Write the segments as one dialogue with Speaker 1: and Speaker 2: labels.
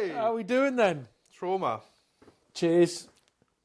Speaker 1: Hey!
Speaker 2: How are we doing then?
Speaker 1: Trauma.
Speaker 2: Cheers.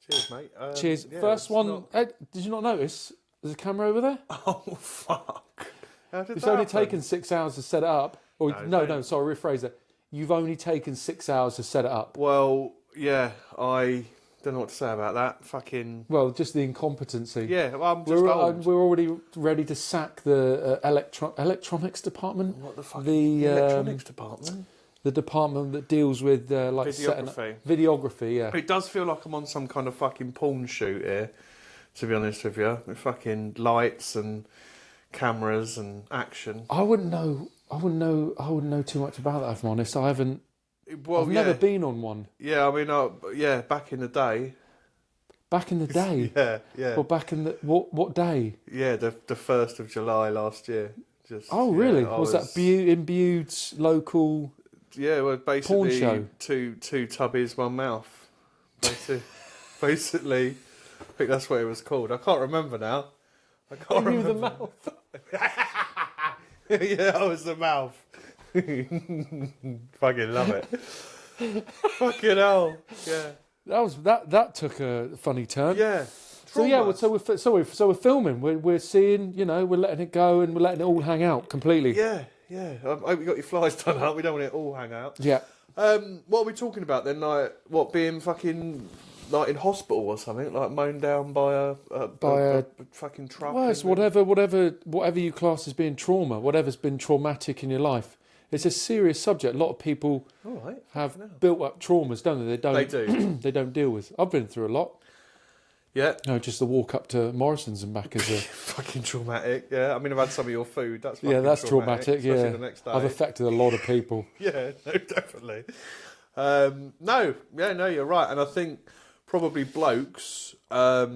Speaker 1: Cheers, mate.
Speaker 2: Cheers.
Speaker 1: Yeah,
Speaker 2: First one. Ed, did you not notice? There's a camera over there.
Speaker 1: Oh, fuck. How did
Speaker 2: It's
Speaker 1: that
Speaker 2: only
Speaker 1: happen?
Speaker 2: taken 6 hours to set it up. Or no, sorry, rephrase it. You've only taken 6 hours to set it up.
Speaker 1: Well, yeah, I don't know what to say about that. Fucking...
Speaker 2: Well, just the incompetency.
Speaker 1: Yeah, well, I'm just old.
Speaker 2: We're already ready to sack the electronics department.
Speaker 1: What the fuck?
Speaker 2: The
Speaker 1: electronics department?
Speaker 2: The department that deals with like
Speaker 1: Videography.
Speaker 2: Videography, yeah.
Speaker 1: It does feel like I'm on some kind of fucking porn shoot here, to be honest with you. With fucking lights and cameras and action.
Speaker 2: I wouldn't know too much about that, if I'm honest. I've never been on one.
Speaker 1: Yeah, I mean, back in the day.
Speaker 2: Back in the day?
Speaker 1: Yeah.
Speaker 2: Well, back in the... What day?
Speaker 1: Yeah, the 1st of July last year.
Speaker 2: Really? Was that imbued local...
Speaker 1: Yeah, well, basically
Speaker 2: porn show?
Speaker 1: Two tubbies, one mouth. Basically, I think that's what it was called. I can't remember now. I can't remember.
Speaker 2: the mouth?
Speaker 1: Yeah, I was the mouth. Fucking love it. Fucking hell. Yeah.
Speaker 2: That took a funny turn.
Speaker 1: Yeah.
Speaker 2: So yeah, so we're filming. We're seeing, we're letting it go and we're letting it all hang out completely.
Speaker 1: Yeah. I hope you got your flies done up. We don't want it all hang out.
Speaker 2: Yeah.
Speaker 1: What are we talking about then? Like, what, being fucking like in hospital or something? Like mown down by a fucking truck?
Speaker 2: Well, it's whatever you class as being trauma, whatever's been traumatic in your life. It's a serious subject. A lot of people have built up traumas, don't they?
Speaker 1: They do.
Speaker 2: They don't deal with. I've been through a lot.
Speaker 1: Yeah.
Speaker 2: No, just the walk up to Morrison's and back is a...
Speaker 1: fucking traumatic, yeah. I mean, I've had some of your food. That's fucking
Speaker 2: traumatic, yeah.
Speaker 1: Especially the next day.
Speaker 2: I've affected a lot of people.
Speaker 1: Yeah, no, definitely. You're right. And I think probably blokes... I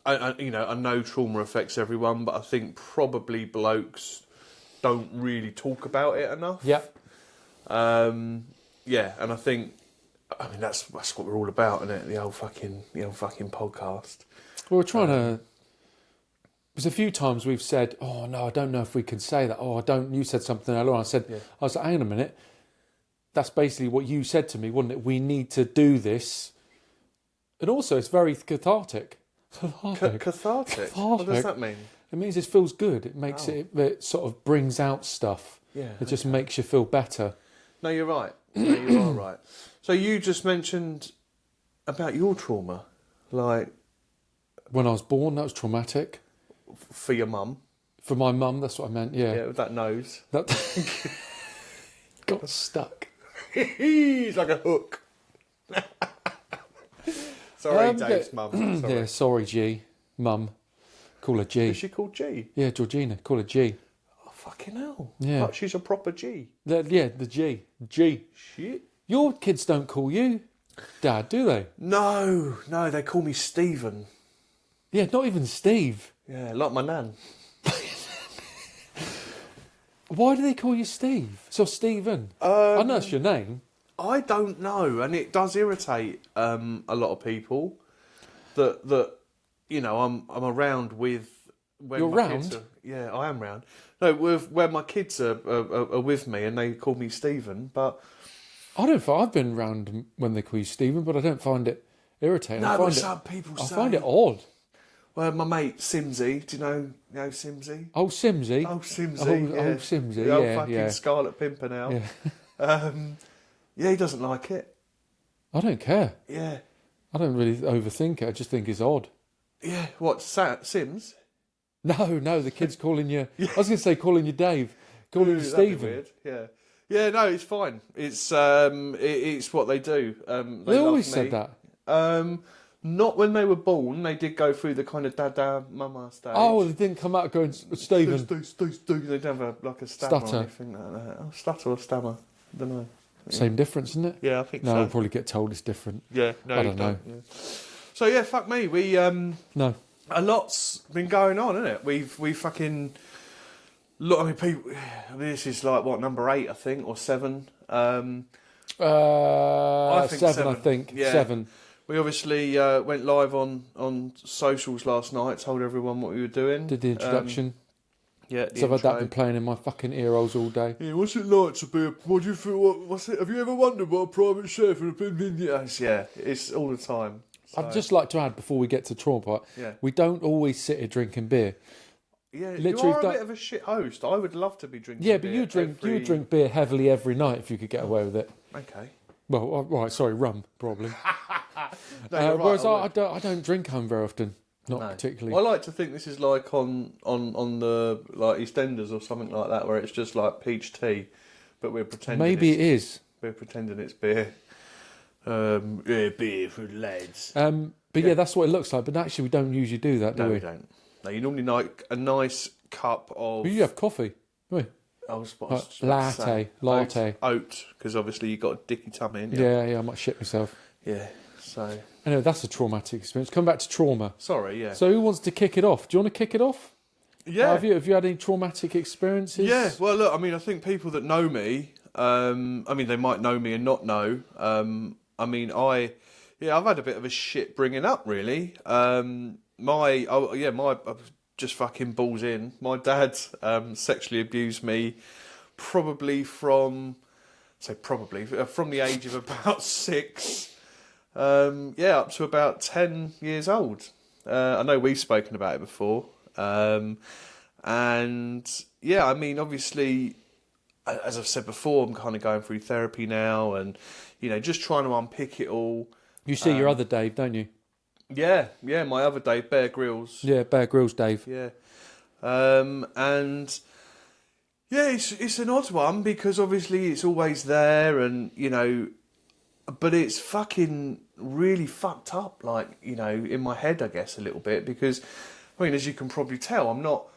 Speaker 1: know trauma affects everyone, but I think probably blokes don't really talk about it enough.
Speaker 2: Yeah.
Speaker 1: And I think... I mean, that's what we're all about, isn't it? The old fucking podcast.
Speaker 2: Well, we're trying to... There's a few times we've said, oh, no, I don't know if we can say that. Oh, I don't... You said something earlier on. I was like, hang on a minute. That's basically what you said to me, wasn't it? We need to do this. And also, it's very cathartic.
Speaker 1: Cathartic? What does that mean?
Speaker 2: It means it feels good. It makes it sort of brings out stuff.
Speaker 1: Yeah.
Speaker 2: It just makes you feel better.
Speaker 1: No, you're right. No, you are right. So you just mentioned about your trauma, like...
Speaker 2: When I was born, that was traumatic.
Speaker 1: For your mum?
Speaker 2: For my mum, that's what I meant, yeah.
Speaker 1: Yeah, with that nose.
Speaker 2: That got stuck.
Speaker 1: He's like a hook. Sorry, Dave's mum. Sorry.
Speaker 2: Yeah, sorry, G. Mum. Call her G.
Speaker 1: Is she called G?
Speaker 2: Yeah, Georgina. Call her G.
Speaker 1: Oh, fucking hell.
Speaker 2: Yeah.
Speaker 1: Like she's a proper G.
Speaker 2: The G. G.
Speaker 1: Shit.
Speaker 2: Your kids don't call you Dad, do they?
Speaker 1: No, they call me Stephen.
Speaker 2: Yeah, not even Steve.
Speaker 1: Yeah, like my nan.
Speaker 2: Why do they call you Steve? So Stephen. I know it's your name.
Speaker 1: I don't know, and it does irritate a lot of people that I'm around with. When
Speaker 2: You're
Speaker 1: my
Speaker 2: round?
Speaker 1: kids yeah, I am round. No, when my kids are with me and they call me Stephen, but
Speaker 2: I've been round when they call you Stephen, but I don't find it irritating.
Speaker 1: No, but some people say...
Speaker 2: I find it odd.
Speaker 1: Well, my mate Simsy, do you know Simsy?
Speaker 2: Oh, Simsy.
Speaker 1: Oh, Simsy,
Speaker 2: yeah.
Speaker 1: Oh,
Speaker 2: Simsy,
Speaker 1: the old fucking Scarlet Pimpernel.
Speaker 2: Yeah.
Speaker 1: Yeah, he doesn't like it.
Speaker 2: I don't care.
Speaker 1: Yeah.
Speaker 2: I don't really overthink it. I just think it's odd.
Speaker 1: Yeah, what, Sims?
Speaker 2: No, the kid's calling you... I was going to say calling you Dave. Calling you Stephen.
Speaker 1: Weird. Yeah. Yeah, no, it's fine. It's what they do.
Speaker 2: They always said that.
Speaker 1: Not when they were born. They did go through the kind of dada mama stage.
Speaker 2: Oh, they didn't come out going Stephen.
Speaker 1: They didn't have a stammer or anything like that. Oh, stutter or stammer. I don't know.
Speaker 2: Same difference, isn't it?
Speaker 1: Yeah, I think so.
Speaker 2: No, we'll probably get told it's different.
Speaker 1: Yeah, no,
Speaker 2: I don't know.
Speaker 1: Yeah. So yeah, fuck me. We
Speaker 2: no.
Speaker 1: A lot's been going on, isn't it? We fucking look. I mean, people. This is like what, number 8, I think, or 7. I think
Speaker 2: 7. I think
Speaker 1: yeah.
Speaker 2: 7.
Speaker 1: We obviously went live on socials last night. Told everyone what we were doing.
Speaker 2: Did the introduction.
Speaker 1: Yeah.
Speaker 2: So I've had that been playing in my fucking ear holes all day.
Speaker 1: Yeah, what's it like to be what do you feel, what's it, have you ever wondered what a private chef would have been? Yeah, it's all the time. So.
Speaker 2: I'd just like to add, before we get to trauma part, we don't always sit here drinking beer.
Speaker 1: Yeah, literally, you are a bit of a shit host. I would love to be drinking beer.
Speaker 2: Yeah, but you drink beer heavily every night if you could get away with it.
Speaker 1: Okay.
Speaker 2: Well, right, sorry, rum, probably.
Speaker 1: No,
Speaker 2: whereas I don't drink home very often. Not particularly.
Speaker 1: Well, I like to think this is like on the like EastEnders or something like that, where it's just like peach tea, but we're pretending.
Speaker 2: Maybe it is.
Speaker 1: We're pretending it's beer. Beer for lads.
Speaker 2: But yeah, that's what it looks like. But actually, we don't usually do that, do we?
Speaker 1: No, we don't. No, you normally like a nice cup of.
Speaker 2: Well, you have coffee. Right.
Speaker 1: I was
Speaker 2: latte,
Speaker 1: oat, because obviously you got a dicky tummy.
Speaker 2: Yeah, I might shit myself.
Speaker 1: Yeah. So.
Speaker 2: Anyway, that's a traumatic experience. Come back to trauma.
Speaker 1: Sorry, yeah.
Speaker 2: So who wants to kick it off? Do you want to kick it off?
Speaker 1: Yeah.
Speaker 2: Have you had any traumatic experiences?
Speaker 1: Yeah. Well, look, I mean, I think people that know me, they might know me and not know. I've had a bit of a shit bringing up, really. Just fucking balls in. My dad sexually abused me probably from the age of about 6. Up to about 10 years old. I know we've spoken about it before. Obviously, as I've said before, I'm kind of going through therapy now and, just trying to unpick it all.
Speaker 2: You see your other Dave, don't you?
Speaker 1: Yeah, my other Dave, Bear Grylls.
Speaker 2: Yeah, Bear Grylls Dave.
Speaker 1: Yeah. It's an odd one because obviously it's always there and, but it's fucking really fucked up, in my head, I guess, a little bit because, as you can probably tell, I'm not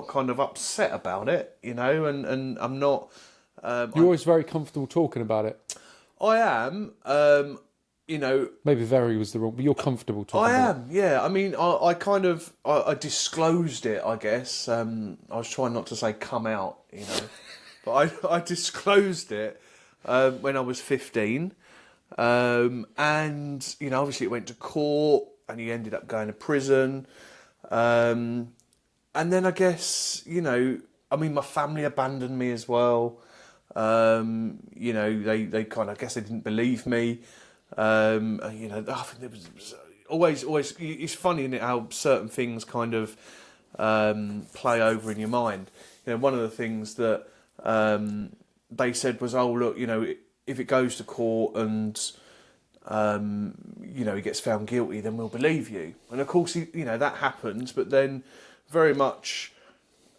Speaker 1: kind of upset about it, and I'm not...
Speaker 2: You're always very comfortable talking about it.
Speaker 1: I am,
Speaker 2: Maybe very was the wrong, but you're comfortable talking about it.
Speaker 1: I am, yeah. I mean, I disclosed it, I guess. I was trying not to say come out, but I disclosed it when I was 15. Obviously it went to court and he ended up going to prison. And then I guess, my family abandoned me as well. They kind of, I guess they didn't believe me. I think there was always, it's funny, isn't it, how certain things kind of play over in your mind. One of the things that they said was, oh, look, if it goes to court and, he gets found guilty, then we'll believe you. And of course, that happens, but then very much...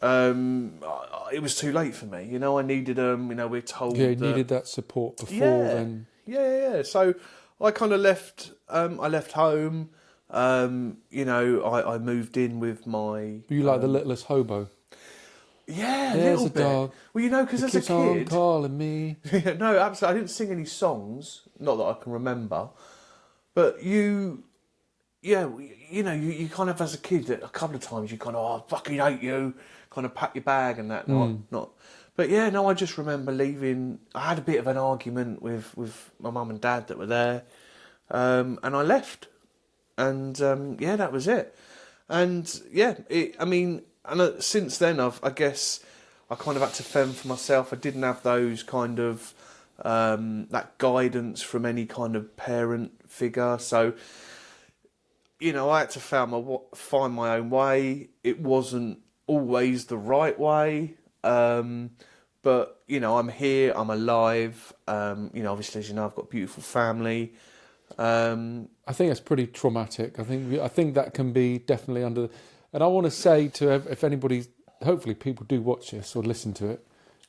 Speaker 1: it was too late for me. I needed we're told.
Speaker 2: Yeah, you needed that support before then.
Speaker 1: Yeah. So I kind of left. I left home. I moved in with my.
Speaker 2: Were you like the littlest hobo?
Speaker 1: Yeah, a little bit. Dog. Well, because as a kid,
Speaker 2: on calling me.
Speaker 1: No, absolutely. I didn't sing any songs, not that I can remember. But you kind of as a kid, a couple of times you kind of, I fucking hate you. Kind of pack your bag and that, not. But yeah, no, I just remember leaving. I had a bit of an argument with my mum and dad that were there, and I left, and that was it. And since then I guess I kind of had to fend for myself. I didn't have those kind of that guidance from any kind of parent figure, so. I had to find my own way. It wasn't always the right way, but I'm here, I'm alive. Obviously, as you know, I've got a beautiful family.
Speaker 2: I think that's pretty traumatic. I think that can be definitely under. And I want to say to if anybody, hopefully people do watch this or listen to it.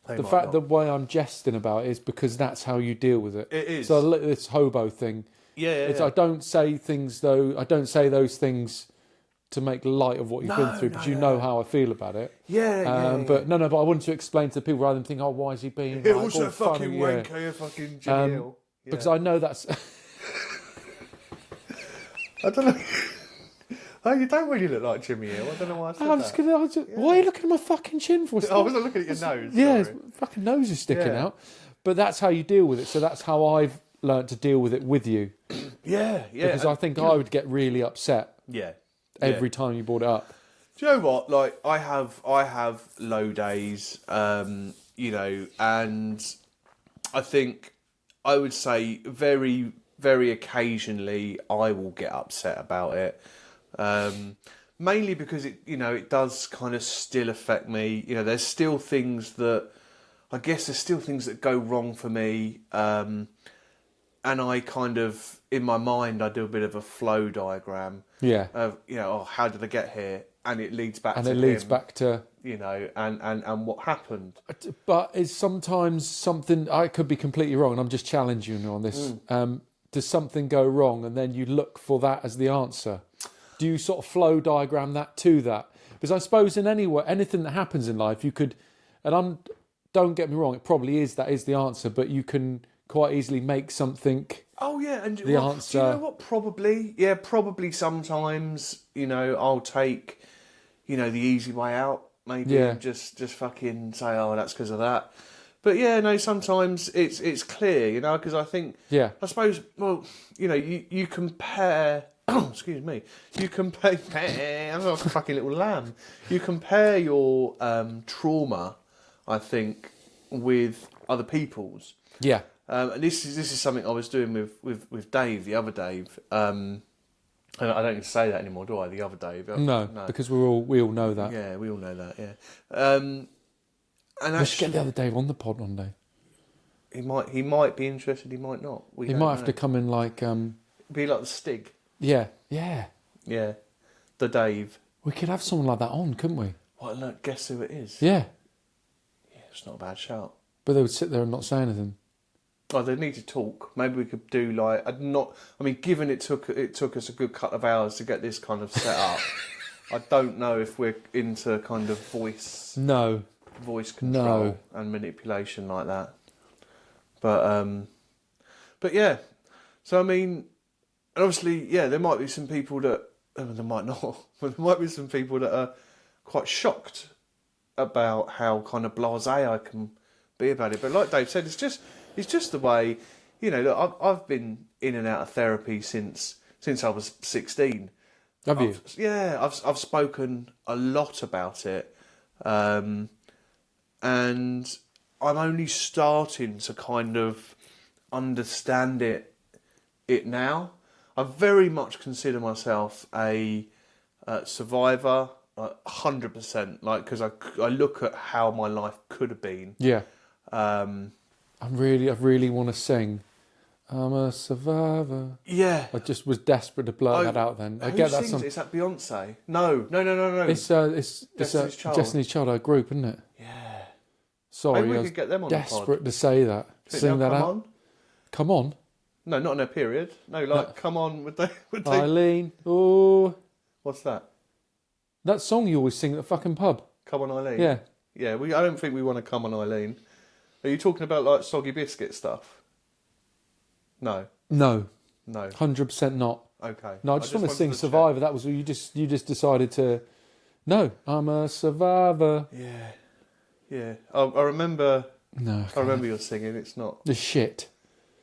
Speaker 2: The way I'm jesting about it is because that's how you deal with it.
Speaker 1: It is.
Speaker 2: So this hobo thing.
Speaker 1: Yeah.
Speaker 2: I don't say things though. I don't say those things to make light of what you've been through, because you know how I feel about it.
Speaker 1: Yeah.
Speaker 2: But I wanted to explain to people rather than think, oh, why is he being
Speaker 1: like, what's that fucking wanker, you fucking Jimmy Hill? Yeah.
Speaker 2: Because I know that's...
Speaker 1: I don't know. Oh, you don't really look like Jimmy Hill. I don't know why I said that.
Speaker 2: Why are you looking at my fucking chin for?
Speaker 1: I wasn't looking at your nose.
Speaker 2: Yeah, his fucking nose is sticking out. But that's how you deal with it. So that's how I've learnt to deal with it with you.
Speaker 1: Yeah.
Speaker 2: Because I think I would get really upset.
Speaker 1: Yeah.
Speaker 2: Every time you brought it up.
Speaker 1: Do you know what? Like, I have low days, you know, and I think I would say very, very occasionally I will get upset about it. Mainly because it does kind of still affect me. You know, there's still things that go wrong for me. And I kind of, in my mind, I do a bit of a flow diagram.
Speaker 2: Yeah.
Speaker 1: Of, how did I get here? And it leads back to
Speaker 2: back to,
Speaker 1: and what happened.
Speaker 2: but is sometimes something, I could be completely wrong, and I'm just challenging you on this. Does something go wrong and then you look for that as the answer? Do you sort of flow diagram that to that? Because I suppose in anything that happens in life, you could, don't get me wrong, it probably is, that is the answer, but you can quite easily make something.
Speaker 1: Oh yeah, and
Speaker 2: the answer.
Speaker 1: Do you know what? Probably sometimes, I'll take, the easy way out, maybe, and just fucking say, oh, that's because of that. But yeah, no, sometimes it's clear, because I think, I suppose, well, you compare. Oh, excuse me. You compare. I'm like a fucking little lamb. You compare your trauma, I think, with other people's.
Speaker 2: Yeah.
Speaker 1: And this is something I was doing with Dave, the other Dave. And I don't need to say that anymore, do I? The other Dave.
Speaker 2: No, because we all know that.
Speaker 1: Yeah, we all know that. Yeah. And
Speaker 2: we should get the other Dave on the pod one day.
Speaker 1: He might be interested. He might not.
Speaker 2: He might have to come in like.
Speaker 1: Be like the Stig.
Speaker 2: Yeah.
Speaker 1: Yeah. The Dave.
Speaker 2: We could have someone like that on, couldn't we?
Speaker 1: Well, look, guess who it is?
Speaker 2: Yeah.
Speaker 1: Yeah, it's not a bad shout.
Speaker 2: But they would sit there and not say anything.
Speaker 1: Oh, they need to talk. Maybe we could do given it took us a good couple of hours to get this kind of set up. I don't know if we're into kind of voice control and manipulation like that. But yeah. So I mean, and obviously, yeah, there might be some people that there might not. But there might be some people that are quite shocked about how kind of blasé I can be about it. But like Dave said, it's just the way, look, I've been in and out of therapy since I was 16.
Speaker 2: Have you?
Speaker 1: Yeah, I've spoken a lot about it, and I'm only starting to kind of understand it now. I very much consider myself a survivor, 100%. Because I look at how my life could have been.
Speaker 2: Yeah. I really want to sing. I'm a survivor.
Speaker 1: Yeah.
Speaker 2: I just was desperate to blurt that out then. I get that song.
Speaker 1: Is that Beyonce? No.
Speaker 2: It's Destiny's Child, our group, isn't it?
Speaker 1: Yeah.
Speaker 2: Sorry,
Speaker 1: Maybe we
Speaker 2: I was
Speaker 1: could get them on
Speaker 2: desperate
Speaker 1: the pod.
Speaker 2: to say that. Sing that out. Come on.
Speaker 1: No, not in a period. No, come on. Would they?
Speaker 2: Eileen. Oh.
Speaker 1: What's that?
Speaker 2: That song you always sing at the fucking pub.
Speaker 1: Come on, Eileen.
Speaker 2: Yeah.
Speaker 1: Yeah. I don't think we want to come on, Eileen. Are you talking about like soggy biscuit stuff? No.
Speaker 2: 100% not.
Speaker 1: Okay.
Speaker 2: No, I just want to sing Survivor. That was you just decided to. No, I'm a survivor.
Speaker 1: Yeah. I remember.
Speaker 2: No.
Speaker 1: I remember you're singing. It's not
Speaker 2: the shit.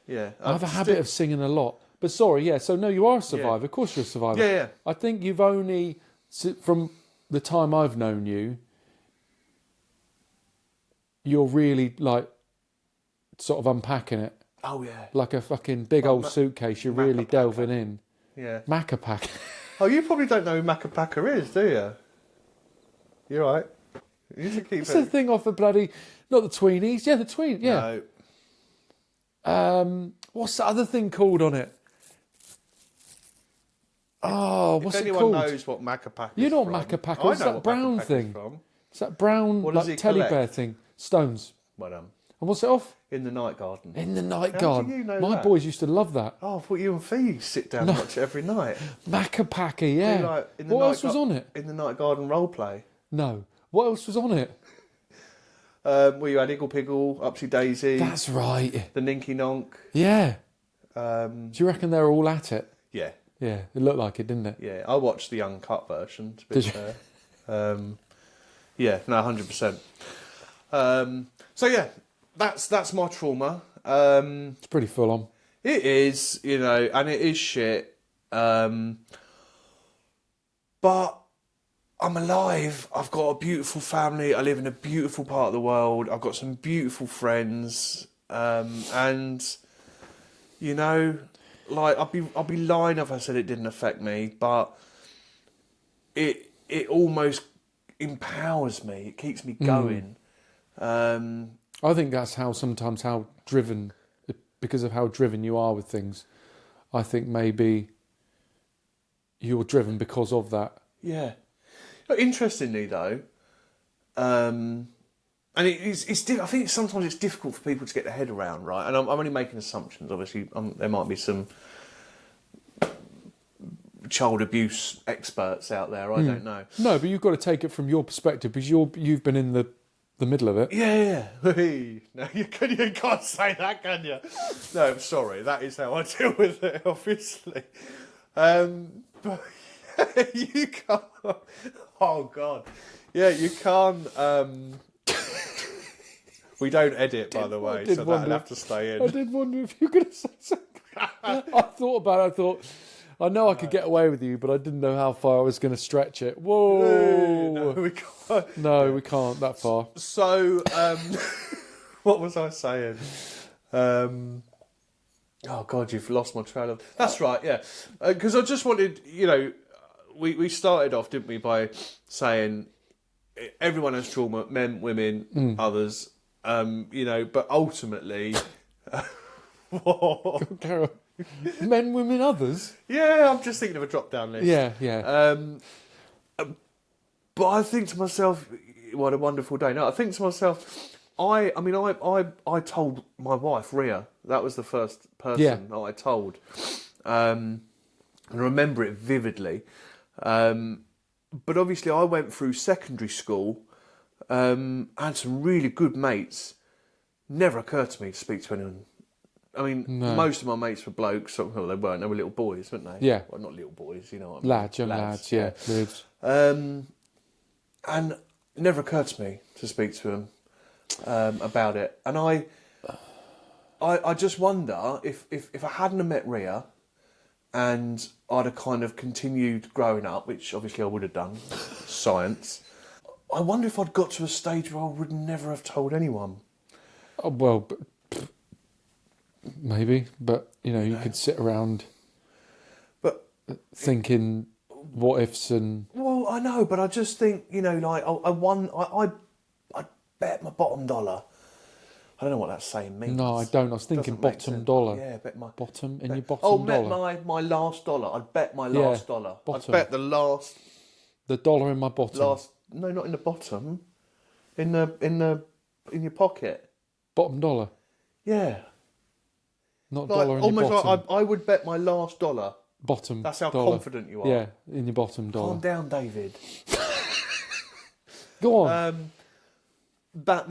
Speaker 1: Yeah.
Speaker 2: I have a habit of singing a lot. But sorry, yeah. So no, you are a survivor.
Speaker 1: Yeah.
Speaker 2: Of course, you're a survivor.
Speaker 1: Yeah.
Speaker 2: I think you've only from the time I've known you. You're really like sort of unpacking it.
Speaker 1: Oh yeah.
Speaker 2: Like a fucking big old suitcase. You're really delving in.
Speaker 1: Yeah.
Speaker 2: Macapac.
Speaker 1: Oh, you probably don't know who Macapaca is, do you? You're right. You should keep
Speaker 2: It's the thing off the bloody, not the tweenies. Yeah, the tween. Yeah.
Speaker 1: No.
Speaker 2: What's the other thing called on it? Oh, what's it called?
Speaker 1: If anyone knows what Macapaca is,
Speaker 2: you know what Macapaca is? That brown thing. It's that brown like teddy bear thing. Stones.
Speaker 1: Well done.
Speaker 2: And what's it off?
Speaker 1: In the Night Garden.
Speaker 2: In the Night
Speaker 1: How
Speaker 2: Garden.
Speaker 1: do you know
Speaker 2: My
Speaker 1: that?
Speaker 2: boys used to love that.
Speaker 1: Oh, I thought you and Fee sit down and watch it every night.
Speaker 2: Macapaca, yeah.
Speaker 1: Like,
Speaker 2: what else was on it?
Speaker 1: In the Night Garden role play.
Speaker 2: No. What else was on it?
Speaker 1: Where you had Iggle Piggle, Upsy Daisy.
Speaker 2: That's right.
Speaker 1: The Ninky Nonk.
Speaker 2: Yeah. Do you reckon they're all at it?
Speaker 1: Yeah.
Speaker 2: Yeah, it looked like it, didn't it?
Speaker 1: Yeah, I watched the uncut version, to be fair. Yeah, no, 100%. So yeah, that's my trauma.
Speaker 2: It's pretty full on.
Speaker 1: It is, and it is shit. But I'm alive. I've got a beautiful family. I live in a beautiful part of the world. I've got some beautiful friends, and you know, like I'd be lying if I said it didn't affect me, but it almost empowers me. It keeps me going.
Speaker 2: I think that's how driven, because of how driven you are with things. I think maybe you're driven because of that.
Speaker 1: Yeah. But interestingly, though, and I think sometimes it's difficult for people to get their head around, right? And I'm only making assumptions. Obviously, there might be some child abuse experts out there. I don't know.
Speaker 2: No, but you've got to take it from your perspective because you've been in the middle of it.
Speaker 1: Yeah. No, you can't say that, can you? No, I'm sorry. That is how I deal with it, obviously. But you can't. Oh God. Yeah, you can't. We don't edit, by the way, so that'll have to stay in.
Speaker 2: I did wonder if you were going to say something. I thought about it. I thought, I know I could get away with you, but I didn't know how far I was going to stretch it. Whoa!
Speaker 1: No, we can't.
Speaker 2: No, we can't that far.
Speaker 1: So, what was I saying? Oh God, you've lost my trail of. That's right, yeah. Because I just wanted, we started off, didn't we, by saying everyone has trauma, men, women, others, but ultimately, what?
Speaker 2: Carol. Men, women, others?
Speaker 1: Yeah, I'm just thinking of a drop-down list.
Speaker 2: Yeah.
Speaker 1: But I think to myself, what a wonderful day. No, I think to myself, I told my wife, Ria, that was the first person that I told. And I remember it vividly. But obviously I went through secondary school, had some really good mates. Never occurred to me to speak to anyone. I mean, most of my mates were blokes. Well, they weren't. They were little boys, weren't they?
Speaker 2: Yeah.
Speaker 1: Well, not little boys, you know what I mean.
Speaker 2: Lads, young lads, yeah. Lives.
Speaker 1: And it never occurred to me to speak to them about it. And I just wonder if I hadn't have met Ria and I'd have kind of continued growing up, which obviously I would have done, science, I wonder if I'd got to a stage where I would never have told anyone.
Speaker 2: Oh, well, maybe. But, you could sit around thinking what ifs and...
Speaker 1: Well, I know, but I just think, I bet my bottom dollar. I don't know what that saying means.
Speaker 2: No, I don't. I was thinking bottom dollar.
Speaker 1: Yeah, bet my...
Speaker 2: Bottom in your bottom dollar.
Speaker 1: My last dollar. I'd bet my last dollar.
Speaker 2: Bottom.
Speaker 1: I'd bet the last...
Speaker 2: The dollar in my bottom.
Speaker 1: No, not in the bottom. In your pocket.
Speaker 2: Bottom dollar?
Speaker 1: Yeah.
Speaker 2: Not dollar in your bottom.
Speaker 1: Like I would bet my last dollar.
Speaker 2: Bottom
Speaker 1: That's how
Speaker 2: dollar.
Speaker 1: confident you are.
Speaker 2: Yeah, in your bottom dollar.
Speaker 1: Calm down, David.
Speaker 2: Go on.
Speaker 1: That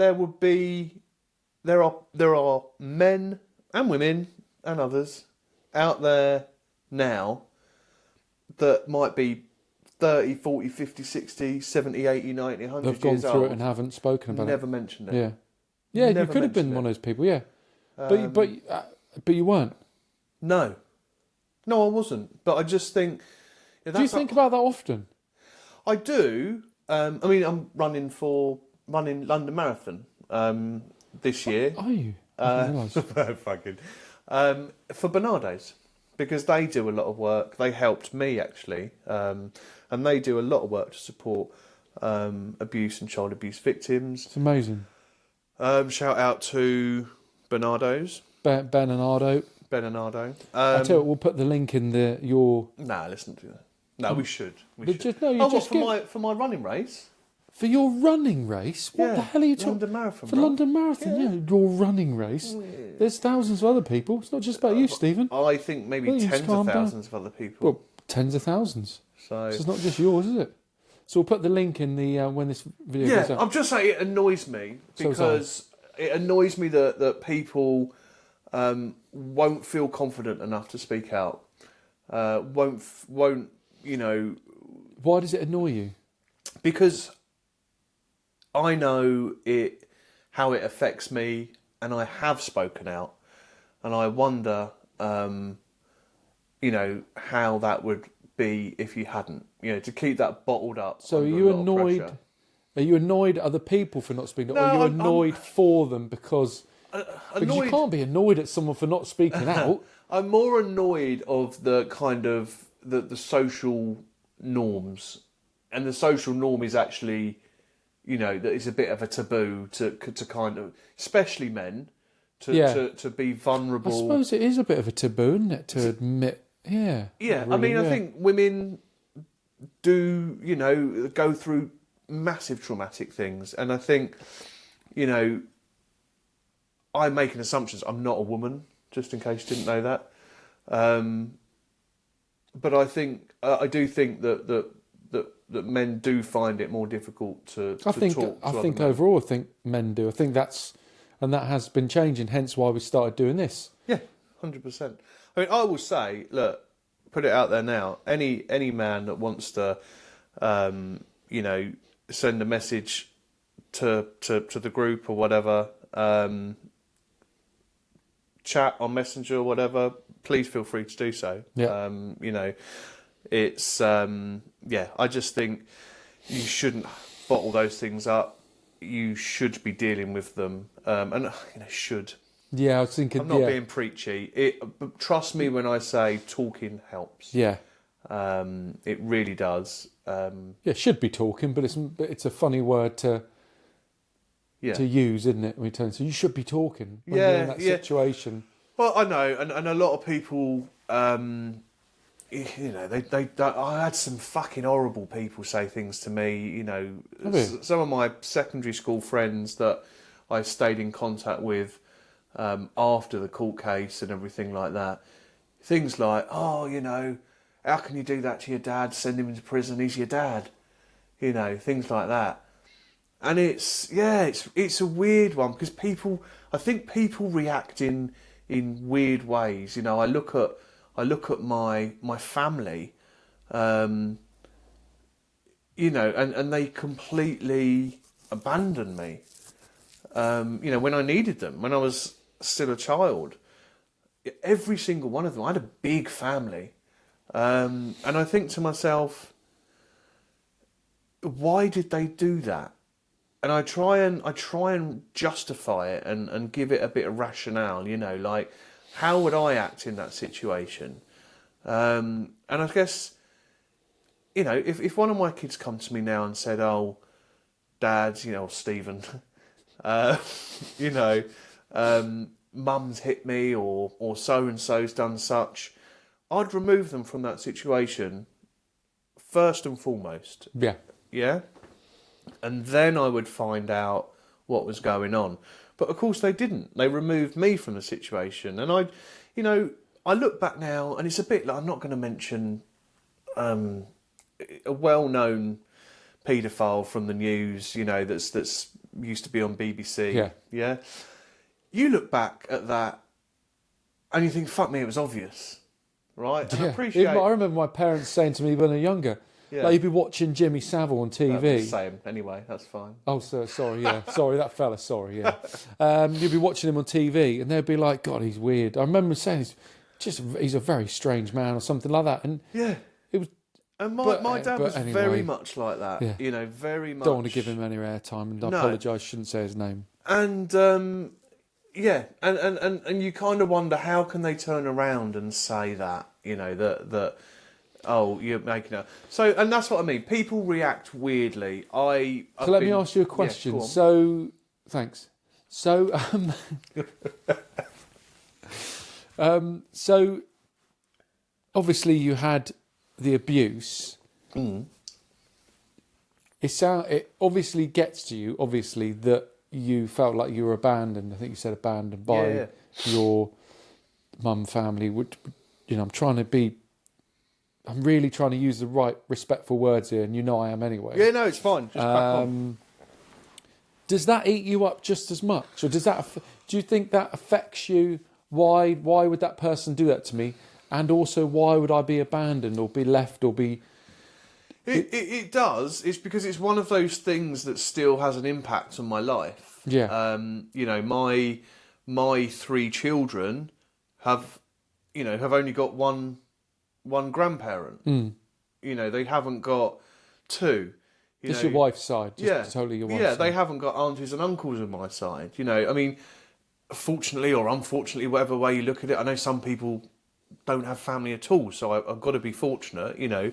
Speaker 1: there are men and women and others out there now that might be 30, 40, 50, 60, 70, 80, 90, 100
Speaker 2: They've gone
Speaker 1: years
Speaker 2: through
Speaker 1: old.
Speaker 2: it and haven't spoken about
Speaker 1: Never mentioned it.
Speaker 2: Yeah. Yeah, you
Speaker 1: Never
Speaker 2: could have been
Speaker 1: mentioned
Speaker 2: one of those people, yeah. But you weren't.
Speaker 1: No, I wasn't. But I just think...
Speaker 2: Do you think about that often?
Speaker 1: I do. I'm running London Marathon this year.
Speaker 2: Are you? I didn't realise.
Speaker 1: Fucking. For Bernardo's. Because they do a lot of work. They helped me, actually. And they do a lot of work to support abuse and child abuse victims.
Speaker 2: It's amazing.
Speaker 1: Shout out to Bernardo's.
Speaker 2: Bernardo.
Speaker 1: I
Speaker 2: tell you what, we'll put the link in your...
Speaker 1: Nah, listen to that. No, we should. For my running race?
Speaker 2: For your running race? What the hell are you talking about?
Speaker 1: London Marathon.
Speaker 2: For London Marathon, your running race. Yeah. There's thousands of other people. It's not just about you, Stephen.
Speaker 1: I think maybe tens of thousands of other people.
Speaker 2: Well, tens of thousands.
Speaker 1: So
Speaker 2: it's not just yours, is it? So we'll put the link in the when this video goes out.
Speaker 1: I'm just saying it annoys me because it annoys me that people won't feel confident enough to speak out. Won't
Speaker 2: Why does it annoy you?
Speaker 1: Because I know how it affects me, and I have spoken out, and I wonder, how that would be if you hadn't. You know, to keep that bottled up.
Speaker 2: So are
Speaker 1: under
Speaker 2: you
Speaker 1: a lot of
Speaker 2: annoyed?
Speaker 1: pressure.
Speaker 2: Are you annoyed at other people for not speaking,
Speaker 1: No,
Speaker 2: or are you
Speaker 1: I'm
Speaker 2: annoyed for them because you can't be annoyed at someone for not speaking out?
Speaker 1: I'm more annoyed of the kind of the social norms, and the social norm is actually, you know, that it's a bit of a taboo to kind of, especially men, to be vulnerable.
Speaker 2: I suppose it is a bit of a taboo, isn't it, to admit? Yeah.
Speaker 1: Yeah,
Speaker 2: Really,
Speaker 1: I mean, I think women do, you know, go through massive traumatic things, and I think, you know, I'm making assumptions. I'm not a woman, just in case you didn't know that. But I think I do think that men do find it more difficult to talk to
Speaker 2: I
Speaker 1: other
Speaker 2: think
Speaker 1: men.
Speaker 2: overall, I think men do. I think that has been changing. Hence why we started doing this.
Speaker 1: Yeah, 100%. I mean, I will say, look, put it out there now. Any man that wants to, you know, send a message to the group or whatever, chat on Messenger or whatever, please feel free to do so.
Speaker 2: Yeah.
Speaker 1: You know, it's I just think you shouldn't bottle those things up. You should be dealing with them, and you know, should.
Speaker 2: Yeah, I was thinking.
Speaker 1: I'm not being preachy. But trust me when I say talking helps.
Speaker 2: Yeah.
Speaker 1: It really does.
Speaker 2: Should be talking, but it's a funny word to use, isn't it? When you turn, so you should be talking when you're in that situation.
Speaker 1: Well, I know, and a lot of people, you know, they I had some fucking horrible people say things to me. You know, some of my secondary school friends that I stayed in contact with after the court case and everything like that. Things like, oh, you know, how can you do that to your dad? Send him into prison. He's your dad. You know, things like that. And it's a weird one because I think people react in weird ways. You know, I look at my family, you know, and they completely abandoned me. You know, when I needed them, when I was still a child, every single one of them. I had a big family, and I think to myself, why did they do that? And I try and justify it and give it a bit of rationale, you know, like how would I act in that situation? And I guess, you know, if one of my kids come to me now and said, "Oh, Dad, you know, Stephen, you know, Mum's hit me or so and so's done such," I'd remove them from that situation first and foremost.
Speaker 2: Yeah.
Speaker 1: Yeah. And then I would find out what was going on. But of course they didn't. They removed me from the situation. And I look back now and it's a bit like, I'm not going to mention a well-known paedophile from the news, you know, that's used to be on BBC.
Speaker 2: Yeah.
Speaker 1: Yeah. You look back at that and you think, fuck me, it was obvious. Right? And
Speaker 2: I remember my parents saying to me when they were younger, like you'd be watching Jimmy Savile on TV.
Speaker 1: Same. Anyway, that's fine.
Speaker 2: Oh, sir, sorry, yeah. Sorry, that fella, sorry, yeah. You'd be watching him on TV and they'd be like, God, he's weird. I remember saying, he's a very strange man or something like that. And
Speaker 1: yeah.
Speaker 2: It was...
Speaker 1: And my dad was very much like that. Yeah. You know, very much.
Speaker 2: Don't want to give him any airtime and I apologise, shouldn't say his name.
Speaker 1: And, yeah, and you kind of wonder, how can they turn around and say that, you know, that oh, you're making up. So, and that's what I mean. People react weirdly.
Speaker 2: Let me ask you a question.
Speaker 1: Yeah,
Speaker 2: so, thanks. So, so obviously you had the abuse.
Speaker 1: Mm.
Speaker 2: It obviously gets to you. Obviously that you felt like you were abandoned. I think you said abandoned by your mum, family. Which, you know, I'm really trying to use the right respectful words here, and you know I am anyway.
Speaker 1: Yeah, no, it's fine. Just crack on.
Speaker 2: Does that eat you up just as much, or do you think that affects you? Why would that person do that to me? And also, why would I be abandoned or be left or be?
Speaker 1: It does. It's because it's one of those things that still has an impact on my life.
Speaker 2: Yeah.
Speaker 1: You know, my 3 children have only got one grandparent. You know, they haven't got two.
Speaker 2: Just your wife's side. Just totally your wife's side.
Speaker 1: They haven't got aunties and uncles on my side. You know, I mean, fortunately or unfortunately, whatever way you look at it, I know some people don't have family at all, so I've got to be fortunate. You know,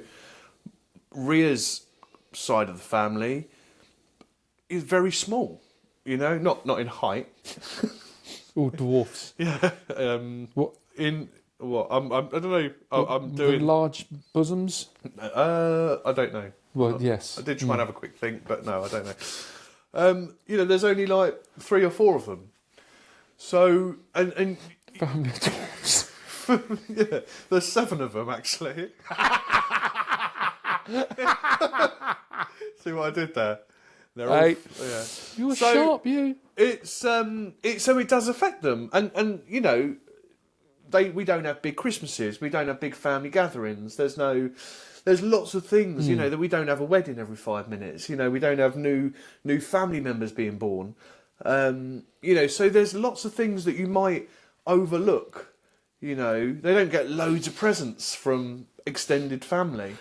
Speaker 1: Ria's side of the family is very small. You know, not in height.
Speaker 2: All dwarfs.
Speaker 1: Yeah.
Speaker 2: What?
Speaker 1: I don't know. I'm doing
Speaker 2: large bosoms.
Speaker 1: I don't know.
Speaker 2: Well, yes.
Speaker 1: I did try and have a quick think, but no, I don't know. You know, there's only like 3 or 4 of them. So and
Speaker 2: Family dwarfs.
Speaker 1: yeah, there's 7 of them actually. See what I did there? They're all, yeah.
Speaker 2: You're sharp, you.
Speaker 1: It's so it does affect them, and you know, we don't have big Christmases, we don't have big family gatherings. There's lots of things, you know, that we don't have a wedding every 5 minutes. You know, we don't have new family members being born. You know, so there's lots of things that you might overlook. You know, they don't get loads of presents from extended family.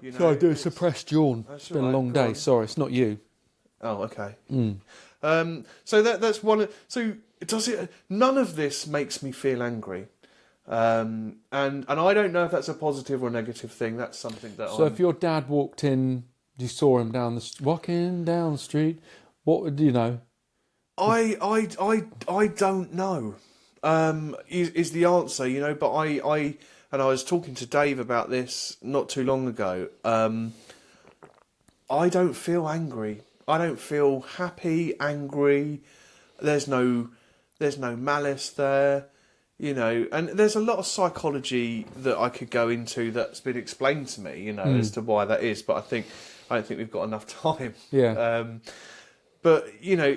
Speaker 1: You know,
Speaker 2: So I do a suppressed yawn. It's been a long day.
Speaker 1: On.
Speaker 2: Sorry, it's not you.
Speaker 1: Oh, okay. So that's one. So does it? None of this makes me feel angry, and I don't know if that's a positive or a negative thing. That's something that.
Speaker 2: So if your dad walked in, you saw him walking down the street, what would you know?
Speaker 1: I don't know. Is the answer, you know? But I was talking to Dave about this not too long ago. I don't feel angry. I don't feel happy, angry. There's no malice there, you know. And there's a lot of psychology that I could go into that's been explained to me, you know, as to why that is. But I don't think we've got enough time.
Speaker 2: Yeah.
Speaker 1: But you know,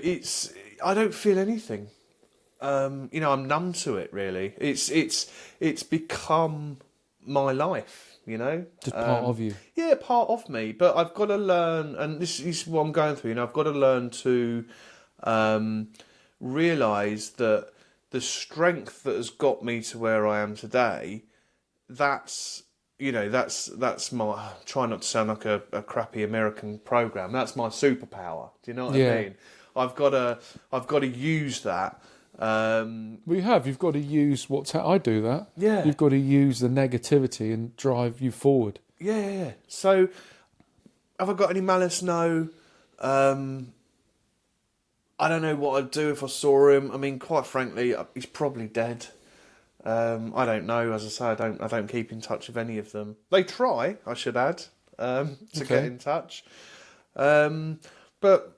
Speaker 1: I don't feel anything. You know, I'm numb to it. Really, it's become my life. You know,
Speaker 2: Just part of you.
Speaker 1: Yeah, part of me. But I've got to learn, and this is what I'm going through. You know, I've got to learn to realise that the strength that has got me to where I am today, that's my. Try not to sound like a crappy American program. That's my superpower. Do you know what I mean? I've got to use that.
Speaker 2: You've got to use I do that.
Speaker 1: Yeah.
Speaker 2: You've got to use the negativity and drive you forward.
Speaker 1: Yeah. So, have I got any malice? No. I don't know what I'd do if I saw him. I mean, quite frankly, he's probably dead. I don't know. As I say, I don't keep in touch with any of them. They try, I should add, to get in touch. But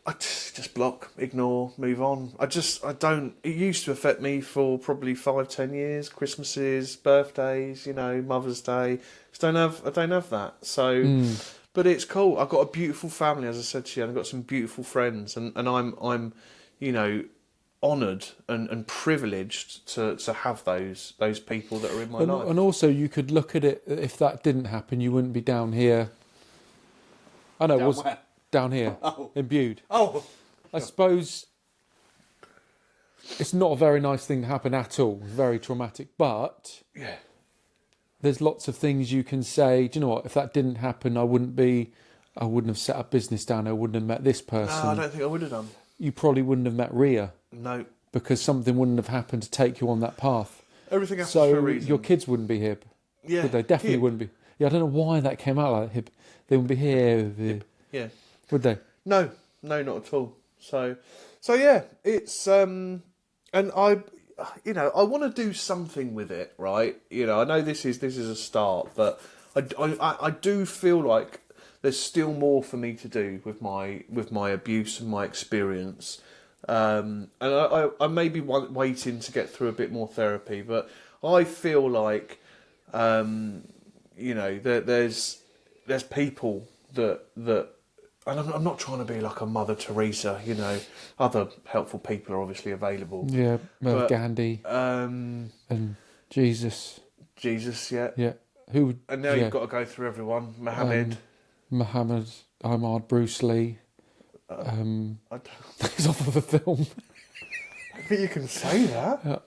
Speaker 1: I just block, ignore, move on. I don't. It used to affect me for probably 5-10 years. Christmases, birthdays, you know, Mother's Day. I don't have that. So, but it's cool. I've got a beautiful family, as I said to you. And I've got some beautiful friends, and I'm, you know, honoured and privileged to have those people that are in my life.
Speaker 2: And also, you could look at it. If that didn't happen, you wouldn't be down here. I know.
Speaker 1: Where?
Speaker 2: Down here, in Bude.
Speaker 1: Oh,
Speaker 2: I suppose it's not a very nice thing to happen at all. It's very traumatic, but there's lots of things you can say. Do you know what? If that didn't happen, I wouldn't have set up business down there. I wouldn't have met this person.
Speaker 1: No, I don't think I would have done.
Speaker 2: You probably wouldn't have met Ria.
Speaker 1: No,
Speaker 2: because something wouldn't have happened to take you on that path.
Speaker 1: Everything happens for a reason.
Speaker 2: Your kids wouldn't be here.
Speaker 1: Yeah,
Speaker 2: would they? Definitely wouldn't be. Yeah, I don't know why that came out like hip. They wouldn't be here.
Speaker 1: Yeah.
Speaker 2: Would they?
Speaker 1: No, not at all. So yeah, it's and I want to do something with it, right? You know, I know this is a start, but I do feel like there's still more for me to do with my abuse and my experience, and I may be waiting to get through a bit more therapy, but I feel like you know, there's people that. And I'm not trying to be like a Mother Teresa, you know. Other helpful people are obviously available.
Speaker 2: Yeah, Gandhi
Speaker 1: and
Speaker 2: Jesus.
Speaker 1: Jesus, yeah.
Speaker 2: Yeah. Who?
Speaker 1: And now you've got to go through everyone.
Speaker 2: Muhammad, Ahmad, Bruce Lee.
Speaker 1: I don't.
Speaker 2: He's off of a film.
Speaker 1: I think you can say that.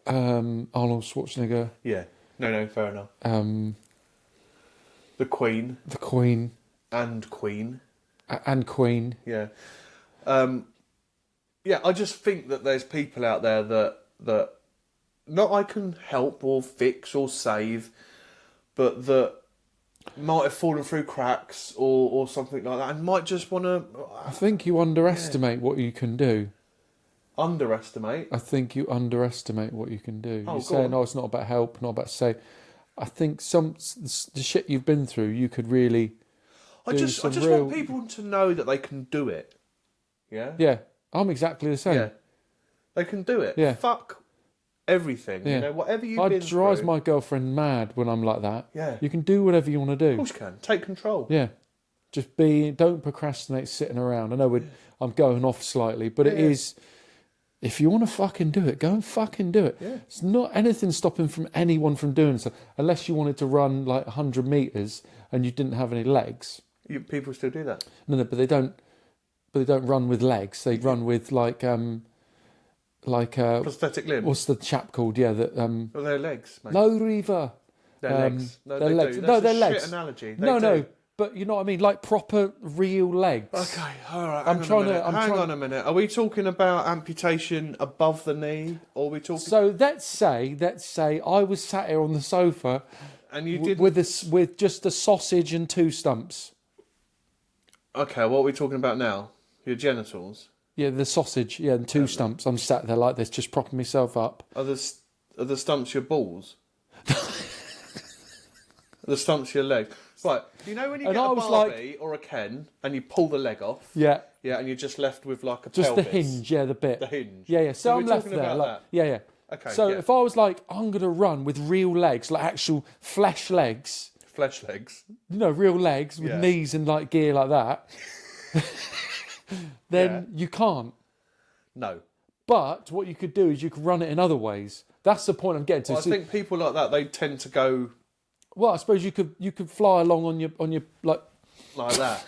Speaker 2: Arnold Schwarzenegger.
Speaker 1: Yeah. No, fair enough. The Queen.
Speaker 2: The Queen.
Speaker 1: And Queen.
Speaker 2: And Queen.
Speaker 1: Yeah. Yeah, I just think that there's people out there that not I can help or fix or save, but that might have fallen through cracks or something like that, and might just want to...
Speaker 2: I think you underestimate what you can do.
Speaker 1: Underestimate?
Speaker 2: I think you underestimate what you can do.
Speaker 1: Oh,
Speaker 2: You're saying, it's not about help, not about save. I think the shit you've been through, you could really...
Speaker 1: I just want people to know that they can do it. Yeah?
Speaker 2: Yeah. I'm exactly the same.
Speaker 1: Yeah. They can do it.
Speaker 2: Yeah.
Speaker 1: Fuck everything.
Speaker 2: Yeah.
Speaker 1: You know, whatever you've been through.
Speaker 2: Drives my girlfriend mad when I'm like that.
Speaker 1: Yeah.
Speaker 2: You can do whatever you want to do.
Speaker 1: Of course you can. Take control.
Speaker 2: Yeah. Just don't procrastinate sitting around. I know I'm going off slightly, but it is, if you want to fucking do it, go and fucking do it.
Speaker 1: Yeah.
Speaker 2: It's not anything stopping from anyone from doing so. Unless you wanted to run like 100 metres and you didn't have any legs.
Speaker 1: People still do that.
Speaker 2: No, but they don't. But they don't run with legs. They run with like
Speaker 1: prosthetic limb.
Speaker 2: What's the chap called? Yeah, that
Speaker 1: Well, their legs, mate.
Speaker 2: No, Reaver.
Speaker 1: Their legs. No,
Speaker 2: their
Speaker 1: they
Speaker 2: legs.
Speaker 1: do.
Speaker 2: No,
Speaker 1: That's
Speaker 2: their
Speaker 1: a
Speaker 2: legs.
Speaker 1: shit analogy.
Speaker 2: No, but you know what I mean, like proper real legs.
Speaker 1: Okay, all right. Hang on a minute. Are we talking about amputation above the knee, or are we talking?
Speaker 2: So let's say I was sat here on the sofa,
Speaker 1: and you did
Speaker 2: with just a sausage and 2 stumps.
Speaker 1: Okay, what are we talking about now? Your genitals.
Speaker 2: Yeah, the sausage. Yeah, and 2 stumps. I'm sat there like this, just propping myself up.
Speaker 1: Are the stumps your balls? Are the stumps your legs? Right. You know when you get a Barbie or a Ken and you pull the leg off?
Speaker 2: Yeah.
Speaker 1: Yeah, and you're just left with like a
Speaker 2: just
Speaker 1: pelvis.
Speaker 2: the hinge. Yeah, the bit.
Speaker 1: The hinge.
Speaker 2: Yeah. So I'm left
Speaker 1: talking
Speaker 2: there.
Speaker 1: about
Speaker 2: Like,
Speaker 1: that?
Speaker 2: yeah.
Speaker 1: Okay.
Speaker 2: So if I was like, I'm gonna run with real legs, like actual flesh legs.
Speaker 1: Flesh legs.
Speaker 2: You know, real legs with knees and like gear like that. Then you can't.
Speaker 1: No.
Speaker 2: But what you could do is you could run it in other ways. That's the point I'm getting to.
Speaker 1: Well, I think people like that, they tend to go...
Speaker 2: Well, I suppose you could fly along on your like
Speaker 1: that.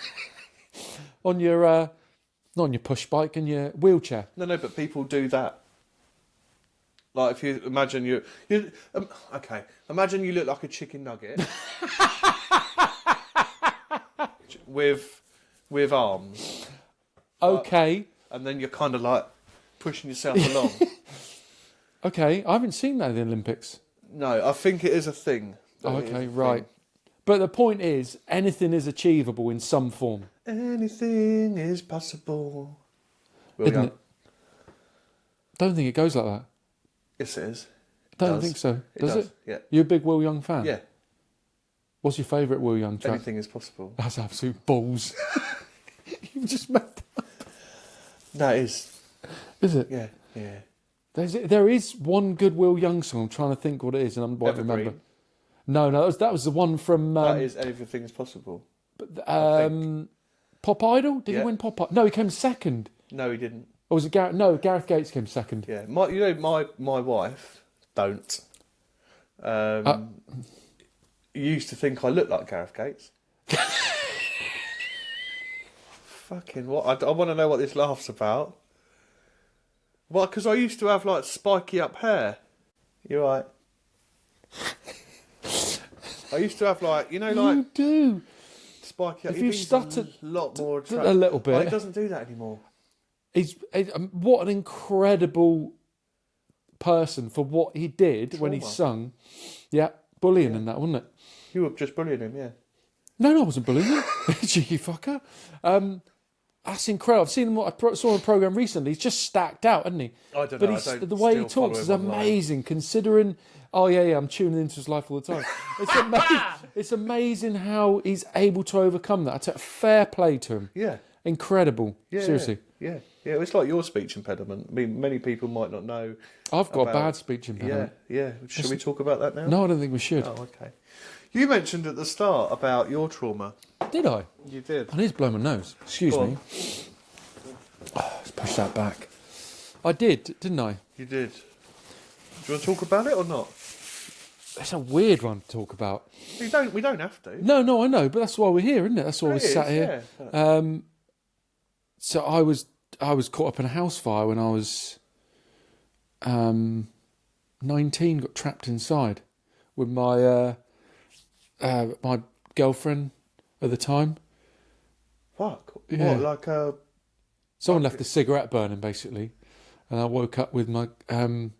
Speaker 2: on your not on your push bike and your wheelchair.
Speaker 1: No, but people do that. Like if you imagine you okay, imagine you look like a chicken nugget with arms.
Speaker 2: Okay.
Speaker 1: And then you're kind of like pushing yourself along.
Speaker 2: Okay, I haven't seen that in the Olympics.
Speaker 1: No, I think it is a thing.
Speaker 2: Okay, right. But the point is, anything is achievable in some form.
Speaker 1: Anything is possible.
Speaker 2: Isn't it? Don't think it goes like that.
Speaker 1: Yes, it is.
Speaker 2: Don't think so. Does it?
Speaker 1: Yeah.
Speaker 2: You a big Will Young fan?
Speaker 1: Yeah.
Speaker 2: What's your favourite Will Young track?
Speaker 1: Anything is possible.
Speaker 2: That's absolute balls. You've just made that up.
Speaker 1: No, it is.
Speaker 2: Is it?
Speaker 1: Yeah.
Speaker 2: There is one good Will Young song. I'm trying to think what it is, and I won't remember. No, that was the one from.
Speaker 1: That is Everything is Possible.
Speaker 2: Pop Idol? Did he win Pop Idol? No, he came second.
Speaker 1: No, he didn't.
Speaker 2: Or was it Gareth? No, Gareth Gates came second.
Speaker 1: Yeah, my wife used to think I looked like Gareth Gates. Fucking what? I want to know what this laugh's about. Well, because I used to have like spiky up hair. You're right. I used to have like
Speaker 2: You do.
Speaker 1: spiky up.
Speaker 2: If you stuttered
Speaker 1: a lot more attractive.
Speaker 2: a little bit,
Speaker 1: Well, he doesn't do that anymore.
Speaker 2: What an incredible person for what he did when he sung. Yeah, bullying and that, wasn't it?
Speaker 1: You were just bullying him, yeah.
Speaker 2: No, I wasn't bullying him. Cheeky fucker. That's incredible. I've seen him. I saw him a programme recently. He's just stacked out, hasn't he?
Speaker 1: I don't
Speaker 2: but
Speaker 1: know.
Speaker 2: The way he talks is amazing, considering. Oh yeah, I'm tuning into his life all the time. It's amazing. It's amazing how he's able to overcome that. I take fair play to him.
Speaker 1: Yeah.
Speaker 2: Incredible.
Speaker 1: Yeah,
Speaker 2: Seriously.
Speaker 1: Yeah. It's like your speech impediment. I mean, many people might not know.
Speaker 2: I've got a bad speech impediment.
Speaker 1: Yeah. Should we talk about that now?
Speaker 2: No, I don't think we should.
Speaker 1: Oh, okay. You mentioned at the start about your trauma.
Speaker 2: Did I?
Speaker 1: You did.
Speaker 2: I need to blow my nose. Excuse me. Let's push that back. I did, didn't I?
Speaker 1: You did. Do you want to talk about it or not?
Speaker 2: It's a weird one to talk about.
Speaker 1: We don't have to.
Speaker 2: No, I know, but that's why we're here, isn't it? That's why we sat here.
Speaker 1: Yeah.
Speaker 2: So I was caught up in a house fire when I was 19. Got trapped inside with my girlfriend at the time.
Speaker 1: Fuck.
Speaker 2: Yeah.
Speaker 1: What, like a...
Speaker 2: Someone left a cigarette burning, basically. And I woke up with my...
Speaker 1: So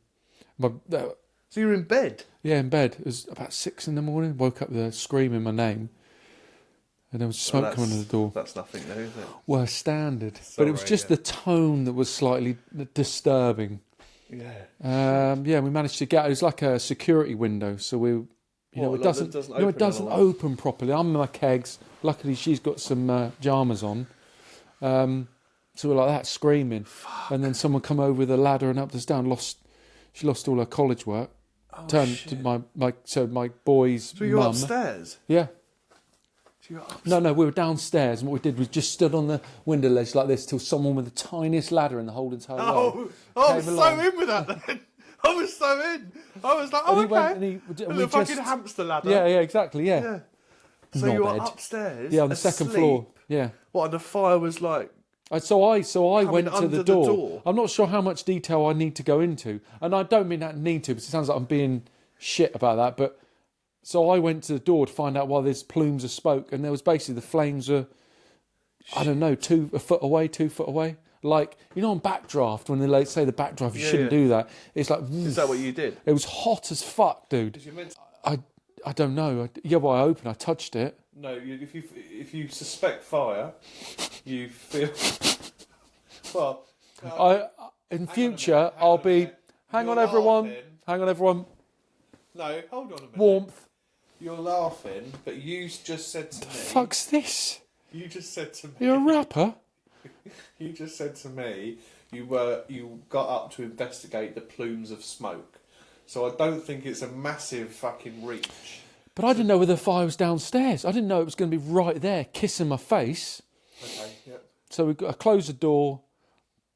Speaker 1: you're in bed?
Speaker 2: Yeah, in bed. It was about 6 a.m. Woke up there screaming my name. And there was smoke coming out the door.
Speaker 1: That's nothing new, is it?
Speaker 2: Well, standard.
Speaker 1: Sorry,
Speaker 2: but it was just the tone that was slightly disturbing.
Speaker 1: Yeah.
Speaker 2: Yeah, we managed to get... It was like a security window, so we... it doesn't open properly. I'm in my kegs. Luckily, she's got some pyjamas on. So we're like that, screaming. Fuck. And then someone come over with a ladder and up us down. She lost all her college work. Turned to my boy's mum.
Speaker 1: So you're upstairs?
Speaker 2: Yeah.
Speaker 1: So you're upstairs?
Speaker 2: No, we were downstairs, and what we did was just stood on the window ledge like this till someone with the tiniest ladder in the whole entire world
Speaker 1: I was so in with that then. I was so in. I was like, okay. And the fucking hamster ladder.
Speaker 2: Yeah, exactly, yeah.
Speaker 1: So you were upstairs?
Speaker 2: Yeah, on the second floor. Yeah.
Speaker 1: What, and the fire was like...
Speaker 2: So I went to the door.
Speaker 1: The door.
Speaker 2: I'm not sure how much detail I need to go into. And I don't mean that need to, because it sounds like I'm being shit about that. But so I went to the door to find out why there's plumes of smoke. And there was basically the flames were, I don't know, 2 foot away. Like, on backdraft, when they say the backdraft, you shouldn't do that. It's like...
Speaker 1: Is that what you did?
Speaker 2: It was hot as fuck, dude. I don't know. I touched it.
Speaker 1: No, if you suspect fire, you feel... Well...
Speaker 2: In future, I'll be... Hang on, everyone.
Speaker 1: No, hold on a minute.
Speaker 2: Warmth.
Speaker 1: You're laughing, but you just said to me...
Speaker 2: The fuck's this?
Speaker 1: You just said to me...
Speaker 2: You're a rapper?
Speaker 1: You just said to me you got up to investigate the plumes of smoke. So I don't think it's a massive fucking reach.
Speaker 2: But I didn't know whether the fire was downstairs. I didn't know it was going to be right there, kissing my face.
Speaker 1: Okay, yep.
Speaker 2: So I closed the door,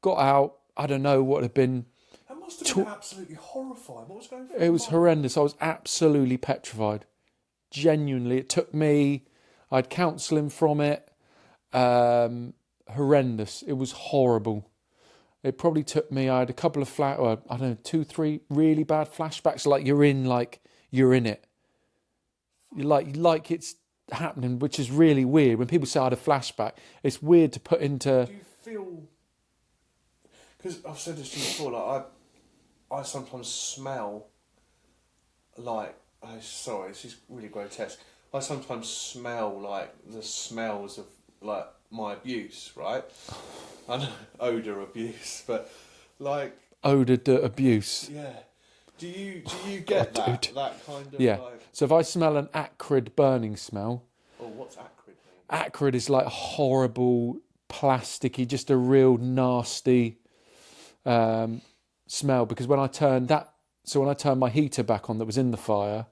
Speaker 2: got out. I don't know what had been...
Speaker 1: That must have been absolutely horrifying. What was going on?
Speaker 2: It was horrendous. I was absolutely petrified. Genuinely. It took me... I had counselling from it. Horrendous. It was horrible. It probably took me... I had a couple of 2, 3 really bad flashbacks. Like you're in it. You like it's happening, which is really weird. When people say I had a flashback, it's weird to put into...
Speaker 1: Do you feel... Because I've said this to you before, like I sometimes smell like... sorry, this is really grotesque. I sometimes smell like the smells of like my abuse, right? I know, odour abuse, but like...
Speaker 2: Odour abuse.
Speaker 1: Yeah. Do you get that kind of...
Speaker 2: Yeah.
Speaker 1: Like...
Speaker 2: So if I smell an acrid burning smell...
Speaker 1: Oh, what's acrid mean?
Speaker 2: Acrid is like horrible, plasticky, just a real nasty smell. Because when I turned my heater back on that was in the fire,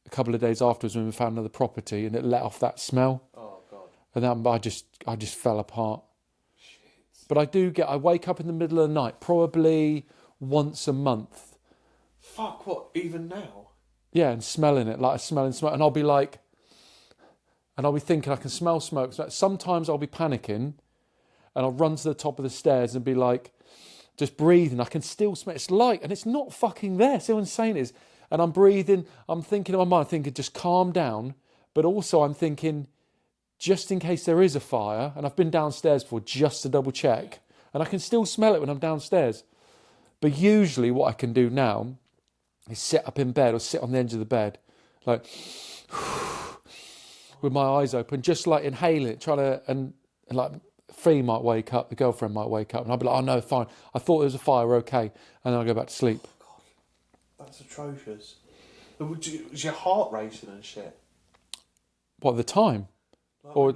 Speaker 2: a couple of days afterwards when we found another property and it let off that smell.
Speaker 1: Oh, God.
Speaker 2: And then I just fell apart. Shit. But I wake up in the middle of the night, probably once a month.
Speaker 1: Fuck, what, even now?
Speaker 2: Yeah, and smelling it, like smelling smoke. And I'll be thinking I can smell smoke. Sometimes I'll be panicking and I'll run to the top of the stairs and be like, just breathing. I can still smell it's light and it's not fucking there. See how insane it is? And I'm breathing, I'm thinking in my mind, thinking just calm down. But also I'm thinking, just in case there is a fire, and I've been downstairs before just to double check, and I can still smell it when I'm downstairs. But usually what I can do now is sit up in bed or sit on the edge of the bed, like with my eyes open, just like inhaling it, trying to, and like Fee might wake up, the girlfriend might wake up, and I'll be like, oh no, fine. I thought there was a fire, okay. And then I'll go back to sleep.
Speaker 1: God, that's atrocious. Was your heart racing and shit?
Speaker 2: What, at the time?
Speaker 1: Like
Speaker 2: or,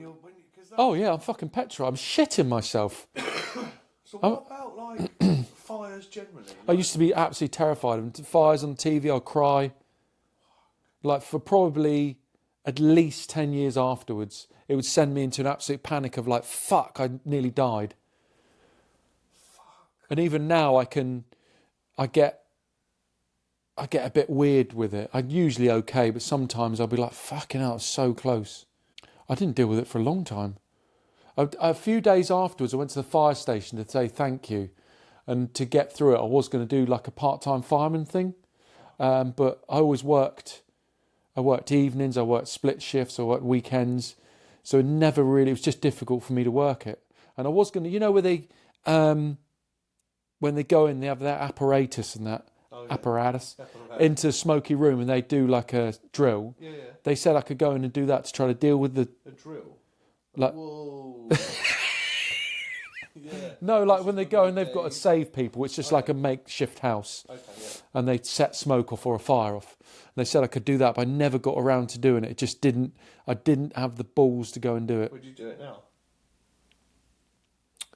Speaker 2: oh yeah, I'm fucking petrified. I'm shitting myself.
Speaker 1: So what about like fires generally?
Speaker 2: I used to be absolutely terrified of fires on TV. I'd cry. Like for probably at least 10 years afterwards, it would send me into an absolute panic of like, fuck, I nearly died. Fuck. And even now I get a bit weird with it. I'm usually okay, but sometimes I'll be like, fucking hell, it's so close. I didn't deal with it for a long time. A few days afterwards, I went to the fire station to say thank you. And to get through it, I was going to do like a part-time fireman thing. But I always worked I worked evenings, I worked split shifts, I worked weekends. So it was just difficult for me to work it. And I was going to, where they, when they go in, they have that apparatus and that apparatus into a smoky room and they do like a drill.
Speaker 1: Yeah.
Speaker 2: They said I could go in and do that to try to deal with the...
Speaker 1: A drill?
Speaker 2: Like,
Speaker 1: whoa. Yeah.
Speaker 2: No, like when they go and they've got to save people, it's just like a makeshift house.
Speaker 1: Okay, yeah.
Speaker 2: And they set smoke off or a fire off. And they said I could do that, but I never got around to doing it. It just I didn't have the balls to go and do it.
Speaker 1: Would you do it now?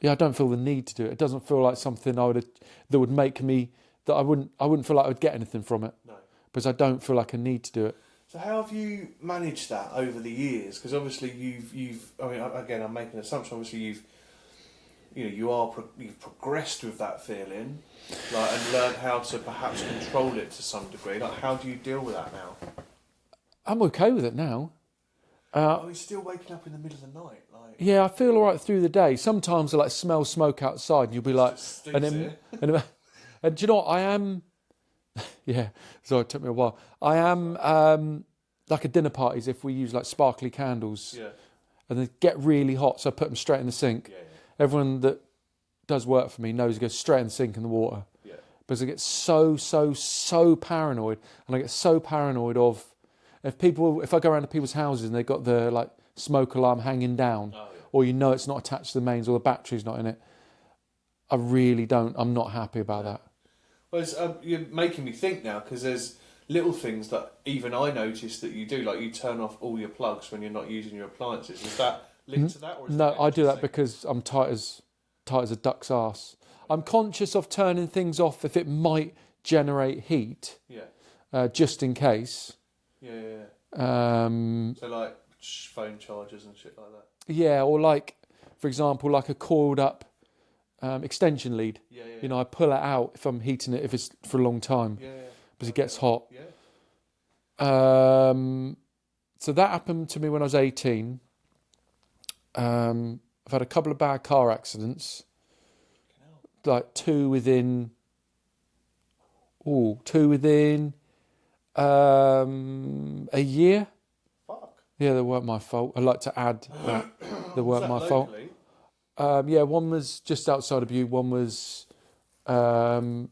Speaker 2: Yeah, I don't feel the need to do it. It doesn't feel like something that would make me, that I wouldn't feel like I would get anything from it. No. Because I don't feel like I need to do it.
Speaker 1: So how have you managed that over the years? Because obviously again, I'm making an assumption, obviously you've progressed with that feeling, and learned how to perhaps control it to some degree. Like, how do you deal with that now?
Speaker 2: I'm okay with it now.
Speaker 1: You're still waking up in the middle of the night, like. Yeah,
Speaker 2: I feel all right through the day. Sometimes I smell smoke outside, and you'll be like, and do you know what I am? Yeah, so it took me a while. I am like at dinner parties if we use like sparkly candles, and they get really hot, so I put them straight in the sink. Yeah. Everyone that does work for me knows it goes straight in the sink in the water. Yeah. Because I get so paranoid, and I get so paranoid of if I go around to people's houses and they've got the smoke alarm hanging down, or it's not attached to the mains or the battery's not in it. I'm not happy about that.
Speaker 1: Well, you're making me think now, because there's little things that even I notice that you do, like you turn off all your plugs when you're not using your appliances. Is that linked to that? Or is
Speaker 2: no, I do that because I'm tight as a duck's arse. I'm conscious of turning things off if it might generate heat. Yeah. Just in case.
Speaker 1: Yeah. So like phone chargers and shit like that.
Speaker 2: Yeah, or for example, a coiled up extension lead. Yeah. I pull it out if I'm heating it, if it's for a long time. Yeah. Because it gets hot. Yeah. So that happened to me when I was 18. I've had a couple of bad car accidents. Two within a year.
Speaker 1: Fuck.
Speaker 2: Yeah, they weren't my fault. I'd like to add that they weren't my fault. One was just outside of Butte. One was Allen's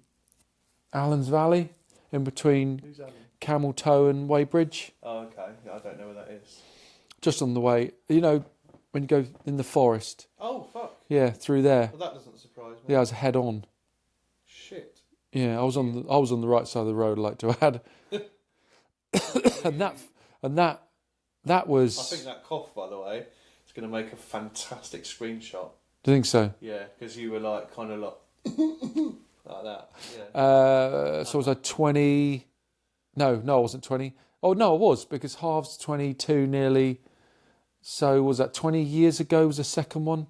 Speaker 2: Valley, in between Camel Toe and Weybridge. Oh, okay.
Speaker 1: I don't know where that is.
Speaker 2: Just on the way, when you go in the forest.
Speaker 1: Oh, fuck.
Speaker 2: Yeah, through there.
Speaker 1: Well, that doesn't surprise me.
Speaker 2: Yeah, I was head on.
Speaker 1: Shit.
Speaker 2: Yeah, I was on the right side of the road, like to add. and that was.
Speaker 1: I think that cough, by the way, is going to make a fantastic screenshot.
Speaker 2: Do you think so?
Speaker 1: Yeah, because you were kind of like that. Yeah.
Speaker 2: So was I 20? No, I wasn't 20. Oh no, I was, because halves 22 nearly. So was that 20 years ago? Was the second one?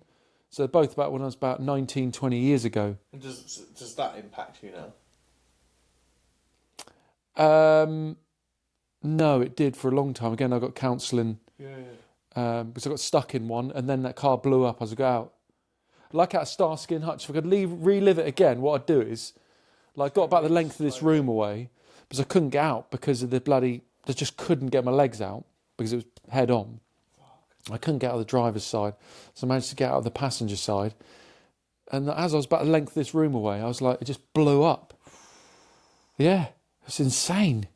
Speaker 2: So both about when I was about 19, 20 years ago.
Speaker 1: And does that impact you now?
Speaker 2: No, it did for a long time. Again, I got counselling. Yeah. Because I got stuck in one, and then that car blew up as I got out. Like at Starsky and Hutch, if I could relive it again, what I'd do is, I got about the length of this room away, because I couldn't get out because of I just couldn't get my legs out because it was head on. I couldn't get out of the driver's side, so I managed to get out of the passenger side. And as I was about the length of this room away, I was it just blew up. Yeah, it's insane.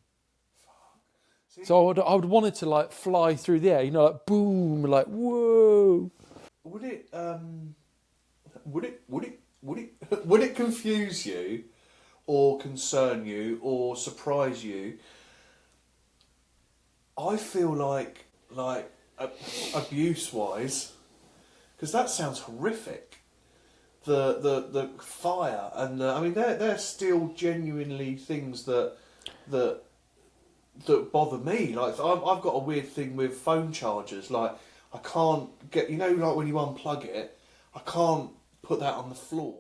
Speaker 2: So I would want it to fly through the air, boom, whoa.
Speaker 1: Would it confuse you, or concern you, or surprise you? I feel like abuse-wise, because that sounds horrific. The fire and they're still genuinely things that bother me. I've got a weird thing with phone chargers. I can't get when you unplug it, I can't put that on the floor.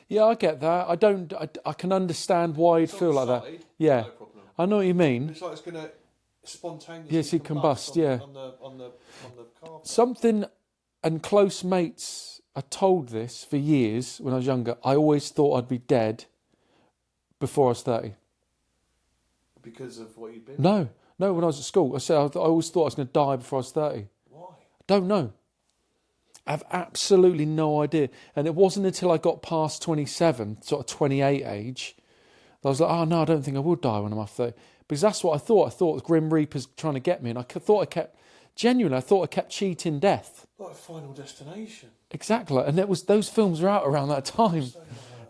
Speaker 2: Yeah, I get that. I can understand why you'd feel like that. Yeah, no problem. I know what you mean.
Speaker 1: It's it's going to spontaneously combust. On the carpet.
Speaker 2: Something, and close mates are told this for years when I was younger. I always thought I'd be dead before I was 30.
Speaker 1: Because of what you'd been?
Speaker 2: No, No, when I was at school. I said I always thought I was going to die before I was 30.
Speaker 1: Why?
Speaker 2: Don't know. I have absolutely no idea. And it wasn't until I got past 27, sort of 28 age, that I was like, oh no, I don't think I will die when I'm after 30. Because that's what I thought. I thought the Grim Reaper's trying to get me. And I thought I kept cheating death.
Speaker 1: Like Final Destination.
Speaker 2: Exactly. And those films were out around that time.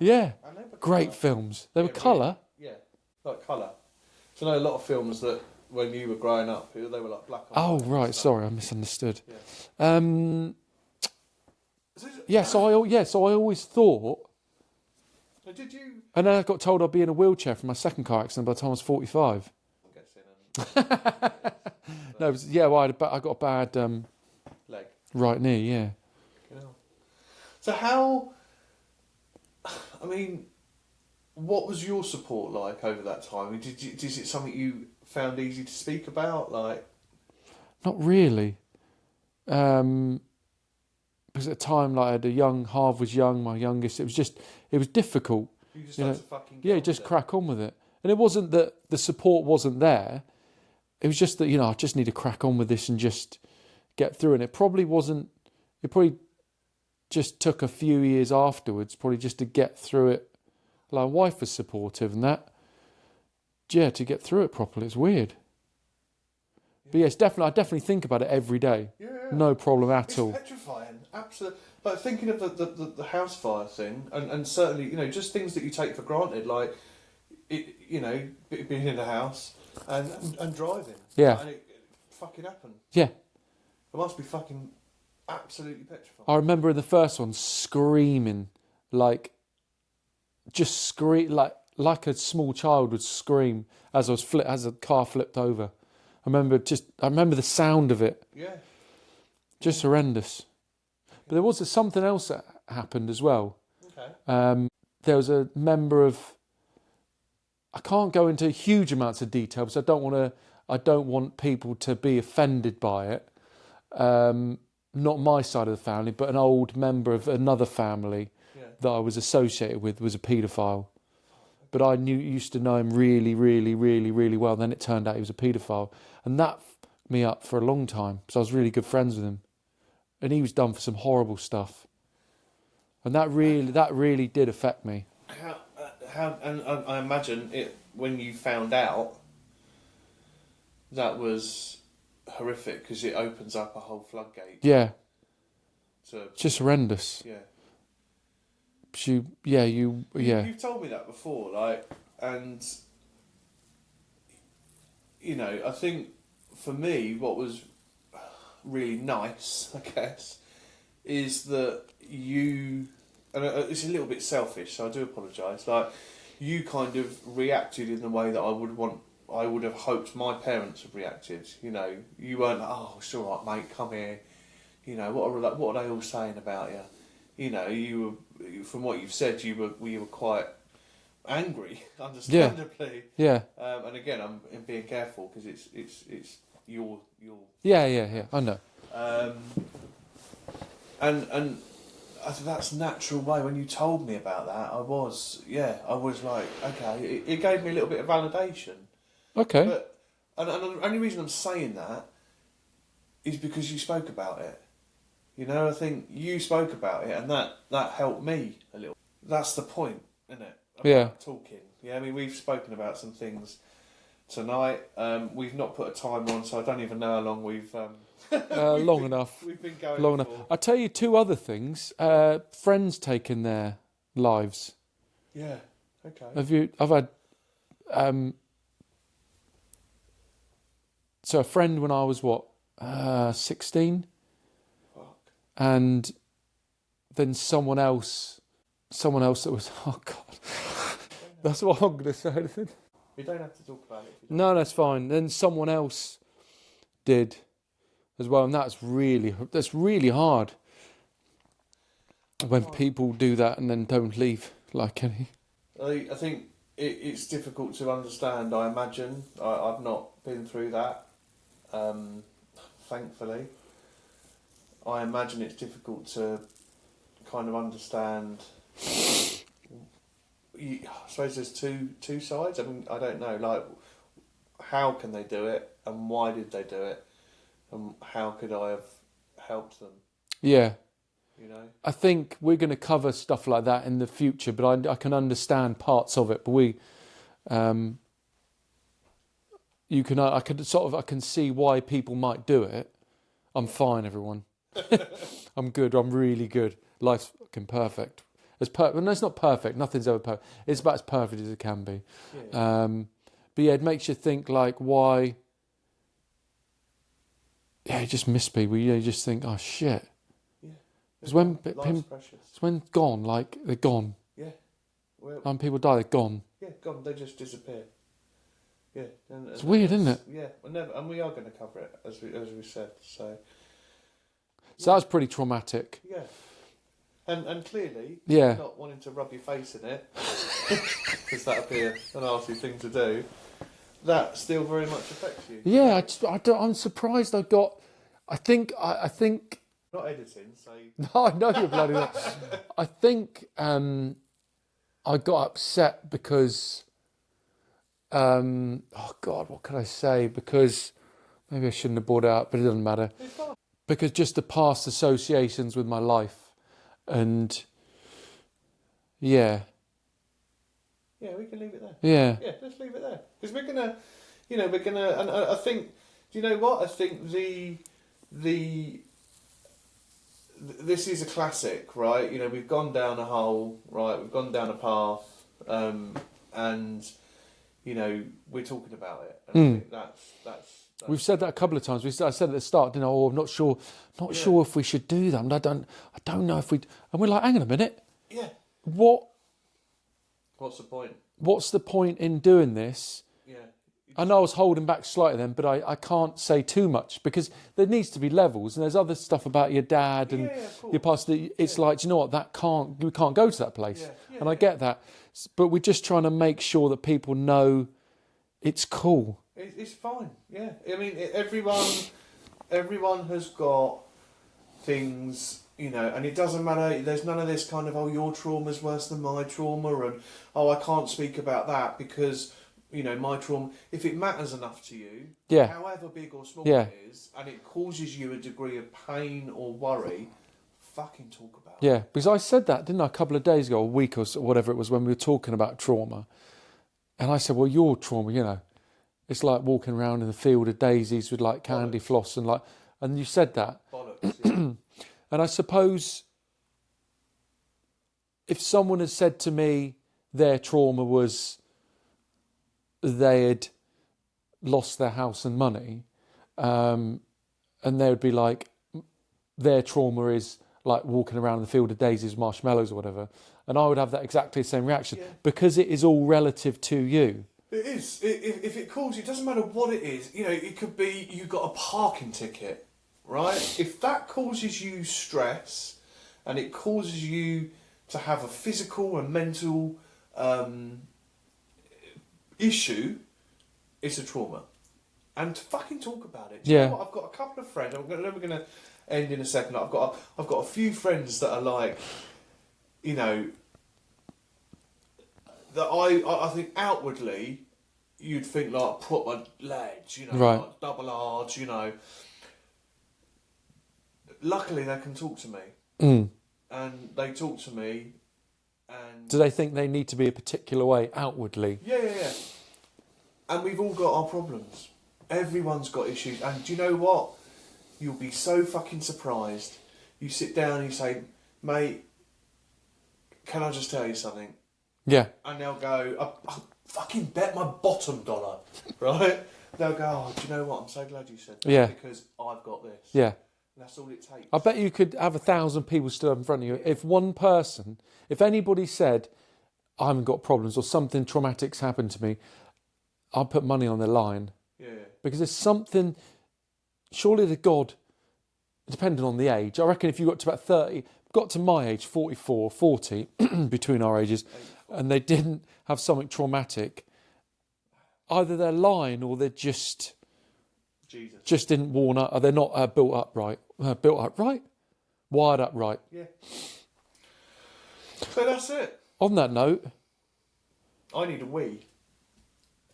Speaker 2: Yeah. Great films. They were colour.
Speaker 1: Yeah, like colour. So I know a lot of films that when you were growing up, they were like black and white.
Speaker 2: Oh, right. Sorry, I misunderstood.
Speaker 1: Yeah.
Speaker 2: So I always thought...
Speaker 1: Did you...
Speaker 2: And then I got told I'd be in a wheelchair from my second car accident by the time I was 45. No, I got a bad
Speaker 1: leg.
Speaker 2: Right knee, yeah.
Speaker 1: So how... I mean, what was your support like over that time? Is it something you found easy to speak about? Like,
Speaker 2: not really. Because at the time, like, I had Harv was young, my youngest. It was difficult.
Speaker 1: You just had to fucking
Speaker 2: crack on with it. And it wasn't that the support wasn't there. It was just that, I just need to crack on with this and just get through. And it probably just took a few years afterwards, probably just to get through it. Like, my wife was supportive and that. Yeah, to get through it properly. It's weird. Yeah. But yes, I definitely think about it every day.
Speaker 1: Yeah.
Speaker 2: No problem at all.
Speaker 1: It's petrifying, absolutely. Like, thinking of the house fire thing, and certainly, just things that you take for granted, like, being in the house and driving.
Speaker 2: Yeah.
Speaker 1: And it fucking happened.
Speaker 2: Yeah.
Speaker 1: It must be fucking absolutely petrifying.
Speaker 2: I remember in the first one screaming, like a small child would scream as as the car flipped over. I remember the sound of it.
Speaker 1: Yeah.
Speaker 2: Just horrendous. But there was something else that happened as well.
Speaker 1: Okay.
Speaker 2: There was a member of... I can't go into huge amounts of detail because I don't want people to be offended by it. Not my side of the family, but an old member of another family that I was associated with was a paedophile. But I used to know him really, really, really, really well. Then it turned out he was a paedophile. And that fucked me up for a long time. So I was really good friends with him. And he was done for some horrible stuff. And that really did affect me.
Speaker 1: And I imagine it when you found out, that was horrific because it opens up a whole floodgate.
Speaker 2: Yeah. Just horrendous.
Speaker 1: Yeah.
Speaker 2: You've
Speaker 1: told me that before, like, and I think for me, what was really nice, I guess, is that you, and it's a little bit selfish, so I do apologise. Like, you kind of reacted in the way that I would have hoped my parents had reacted. You weren't like, oh, it's all right, mate, come here. What are they all saying about you? You were, from what you've said, you were quite angry, understandably.
Speaker 2: Yeah.
Speaker 1: And again, I'm being careful because it's your.
Speaker 2: Yeah. I know.
Speaker 1: And I think that's a natural way. When you told me about that, I was like, okay, it gave me a little bit of validation.
Speaker 2: Okay.
Speaker 1: But and the only reason I'm saying that is because you spoke about it. I think you spoke about it, and that helped me a little. That's the point, isn't it? About talking. Yeah, I mean, we've spoken about some things tonight. We've not put a timer on, so I don't even know how long we've...
Speaker 2: long enough.
Speaker 1: We've been going
Speaker 2: long enough. I'll tell you two other things. Friends taking their lives.
Speaker 1: Yeah, okay.
Speaker 2: I've had... so a friend when I was, 16?
Speaker 1: Fuck.
Speaker 2: And then someone else that was... Oh, God. That's what I'm going to say.
Speaker 1: You don't have to talk about it.
Speaker 2: No, that's fine. Then someone else did as well, and that's really hard when people do that and then don't leave like any.
Speaker 1: I think it's difficult to understand. I imagine I've not been through that. Thankfully, I imagine it's difficult to kind of understand. I suppose there's two sides. I mean, I don't know. Like, how can they do it, and why did they do it, and how could I have helped them?
Speaker 2: Yeah.
Speaker 1: You know,
Speaker 2: I think we're going to cover stuff like that in the future, but I can understand parts of it. But I can see why people might do it. I'm fine, everyone. I'm good. I'm really good. Life's fucking perfect. No, it's not perfect. Nothing's ever perfect. It's about as perfect as it can be.
Speaker 1: yeah.
Speaker 2: But yeah, it makes you think like, why? Yeah, you just miss people. You just think, oh shit. Because when gone, like they're gone.
Speaker 1: Yeah. Well,
Speaker 2: When people die, they're gone.
Speaker 1: yeah, gone. They just disappear. Yeah.
Speaker 2: It's weird, isn't it?
Speaker 1: Yeah. And we are going to cover it as we said. So
Speaker 2: that was pretty traumatic.
Speaker 1: yeah. And clearly,
Speaker 2: yeah,
Speaker 1: not wanting to rub your face in it, because that would be an nasty thing to do. That still very much affects you.
Speaker 2: Yeah, I'm surprised I got. I think.
Speaker 1: Not editing, so.
Speaker 2: No, I know you're bloody not. I think I got upset because. Oh God, what could I say? Because maybe I shouldn't have brought it up, but it doesn't matter. Because just the past associations with my life, and yeah.
Speaker 1: Yeah, we can leave it there.
Speaker 2: Yeah.
Speaker 1: Yeah, let's leave it there because we're gonna, and I think. Do you know what? I think this is a classic, right? You know, we've gone down a hole, right? We've gone down a path, and you know, we're talking about it. And I think that's.
Speaker 2: We've said that a couple of times. I said at the start, didn't I? Oh, I'm not sure if we should do that. I don't know if we. And we're like, hang on a minute.
Speaker 1: Yeah. What's the point?
Speaker 2: What's the point in doing this?
Speaker 1: Yeah.
Speaker 2: I know I was holding back slightly then, but I can't say too much because there needs to be levels, and there's other stuff about your dad and your past. It's like, do you know what? We can't go to that place, and I get that, but we're just trying to make sure that people know it's cool.
Speaker 1: It's fine. Yeah, I mean, everyone has got things. You know, and it doesn't matter, there's none of this kind of, oh, your trauma's worse than my trauma, and, oh, I can't speak about that because, you know, my trauma, if it matters enough to you, however big or small it is, and it causes you a degree of pain or worry, fucking talk about it.
Speaker 2: Yeah, because I said that, didn't I, a couple of days ago, a week or so, whatever it was, when we were talking about trauma, and I said, well, your trauma, you know, it's like walking around in the field of daisies with, like, candy floss, and you said that.
Speaker 1: Bollocks, yeah.
Speaker 2: And I suppose if someone had said to me their trauma was they had lost their house and money, and they would be like, their trauma is like walking around the field of daisies, marshmallows or whatever, and I would have that exactly the same reaction because it is all relative to you.
Speaker 1: It is. If it calls you, it doesn't matter what it is. You know, it could be you got a parking ticket. Right? If that causes you stress and it causes you to have a physical and mental issue, it's a trauma. And to fucking talk about it. Do you know what? I've got a couple of friends. We're going to end in a second. I've got a few friends that are like, you know, that I think outwardly you'd think like proper lads, you know, like double R's, you know. Luckily, they can talk to me, and they talk to me. And
Speaker 2: do they think they need to be a particular way outwardly?
Speaker 1: Yeah. And we've all got our problems. Everyone's got issues, and do you know what? You'll be so fucking surprised. You sit down and you say, "Mate, can I just tell you something?"
Speaker 2: Yeah.
Speaker 1: And they'll go, "I fucking bet my bottom dollar," right? They'll go, "Oh, do you know what? I'm so glad you said that because I've got this."
Speaker 2: Yeah.
Speaker 1: That's all it takes.
Speaker 2: I bet you could have 1,000 people stood up in front of you. If anybody said, I haven't got problems or something traumatic's happened to me, I'll put money on the line.
Speaker 1: Yeah.
Speaker 2: Because there's something, surely the God, depending on the age, I reckon if you got to about 30, got to my age, 44, 40, between our ages, and they didn't have something traumatic, either they're lying or they're just didn't warn up. They're not built up right. Wired up right.
Speaker 1: Yeah. So that's it.
Speaker 2: On that note,
Speaker 1: I need a wee.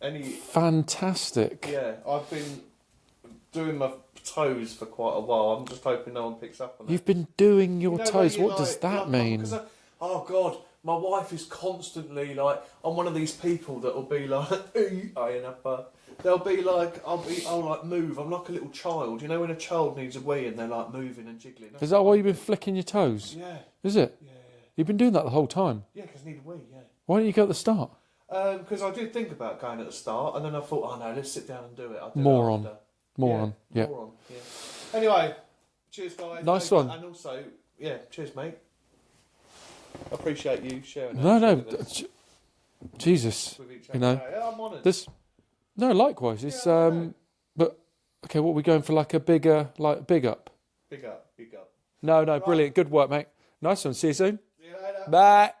Speaker 2: Fantastic.
Speaker 1: Yeah, I've been doing my toes for quite a while. I'm just hoping no one picks up on it.
Speaker 2: You've been doing your
Speaker 1: You know,
Speaker 2: toes.
Speaker 1: where you
Speaker 2: What does that mean?
Speaker 1: Oh God, my wife is constantly like, I'm one of these people that will be like, they'll be like, I'll like move. I'm like a little child. You know when a child needs a wee and they're like moving and jiggling.
Speaker 2: Is that why you've been flicking your toes?
Speaker 1: Yeah.
Speaker 2: Is it?
Speaker 1: Yeah.
Speaker 2: You've been doing that the whole time?
Speaker 1: Yeah, because I need a wee, yeah.
Speaker 2: Why didn't you go at the start?
Speaker 1: Because I did think about going at the start, and then I thought, oh no, let's sit down and do it. I'll do
Speaker 2: Moron.
Speaker 1: it after.
Speaker 2: Moron. Yeah.
Speaker 1: Moron. Yeah. Anyway, cheers, guys.
Speaker 2: Nice one.
Speaker 1: And also, yeah, cheers, mate. I appreciate you sharing.
Speaker 2: No. Jesus.
Speaker 1: With each other.
Speaker 2: You know,
Speaker 1: Yeah, I'm honoured.
Speaker 2: No, likewise. It's but okay. What are we going for? Like a bigger, like big up.
Speaker 1: Big up.
Speaker 2: No, brilliant. Good work, mate. Nice one. See you soon.
Speaker 1: See you later.
Speaker 2: Bye.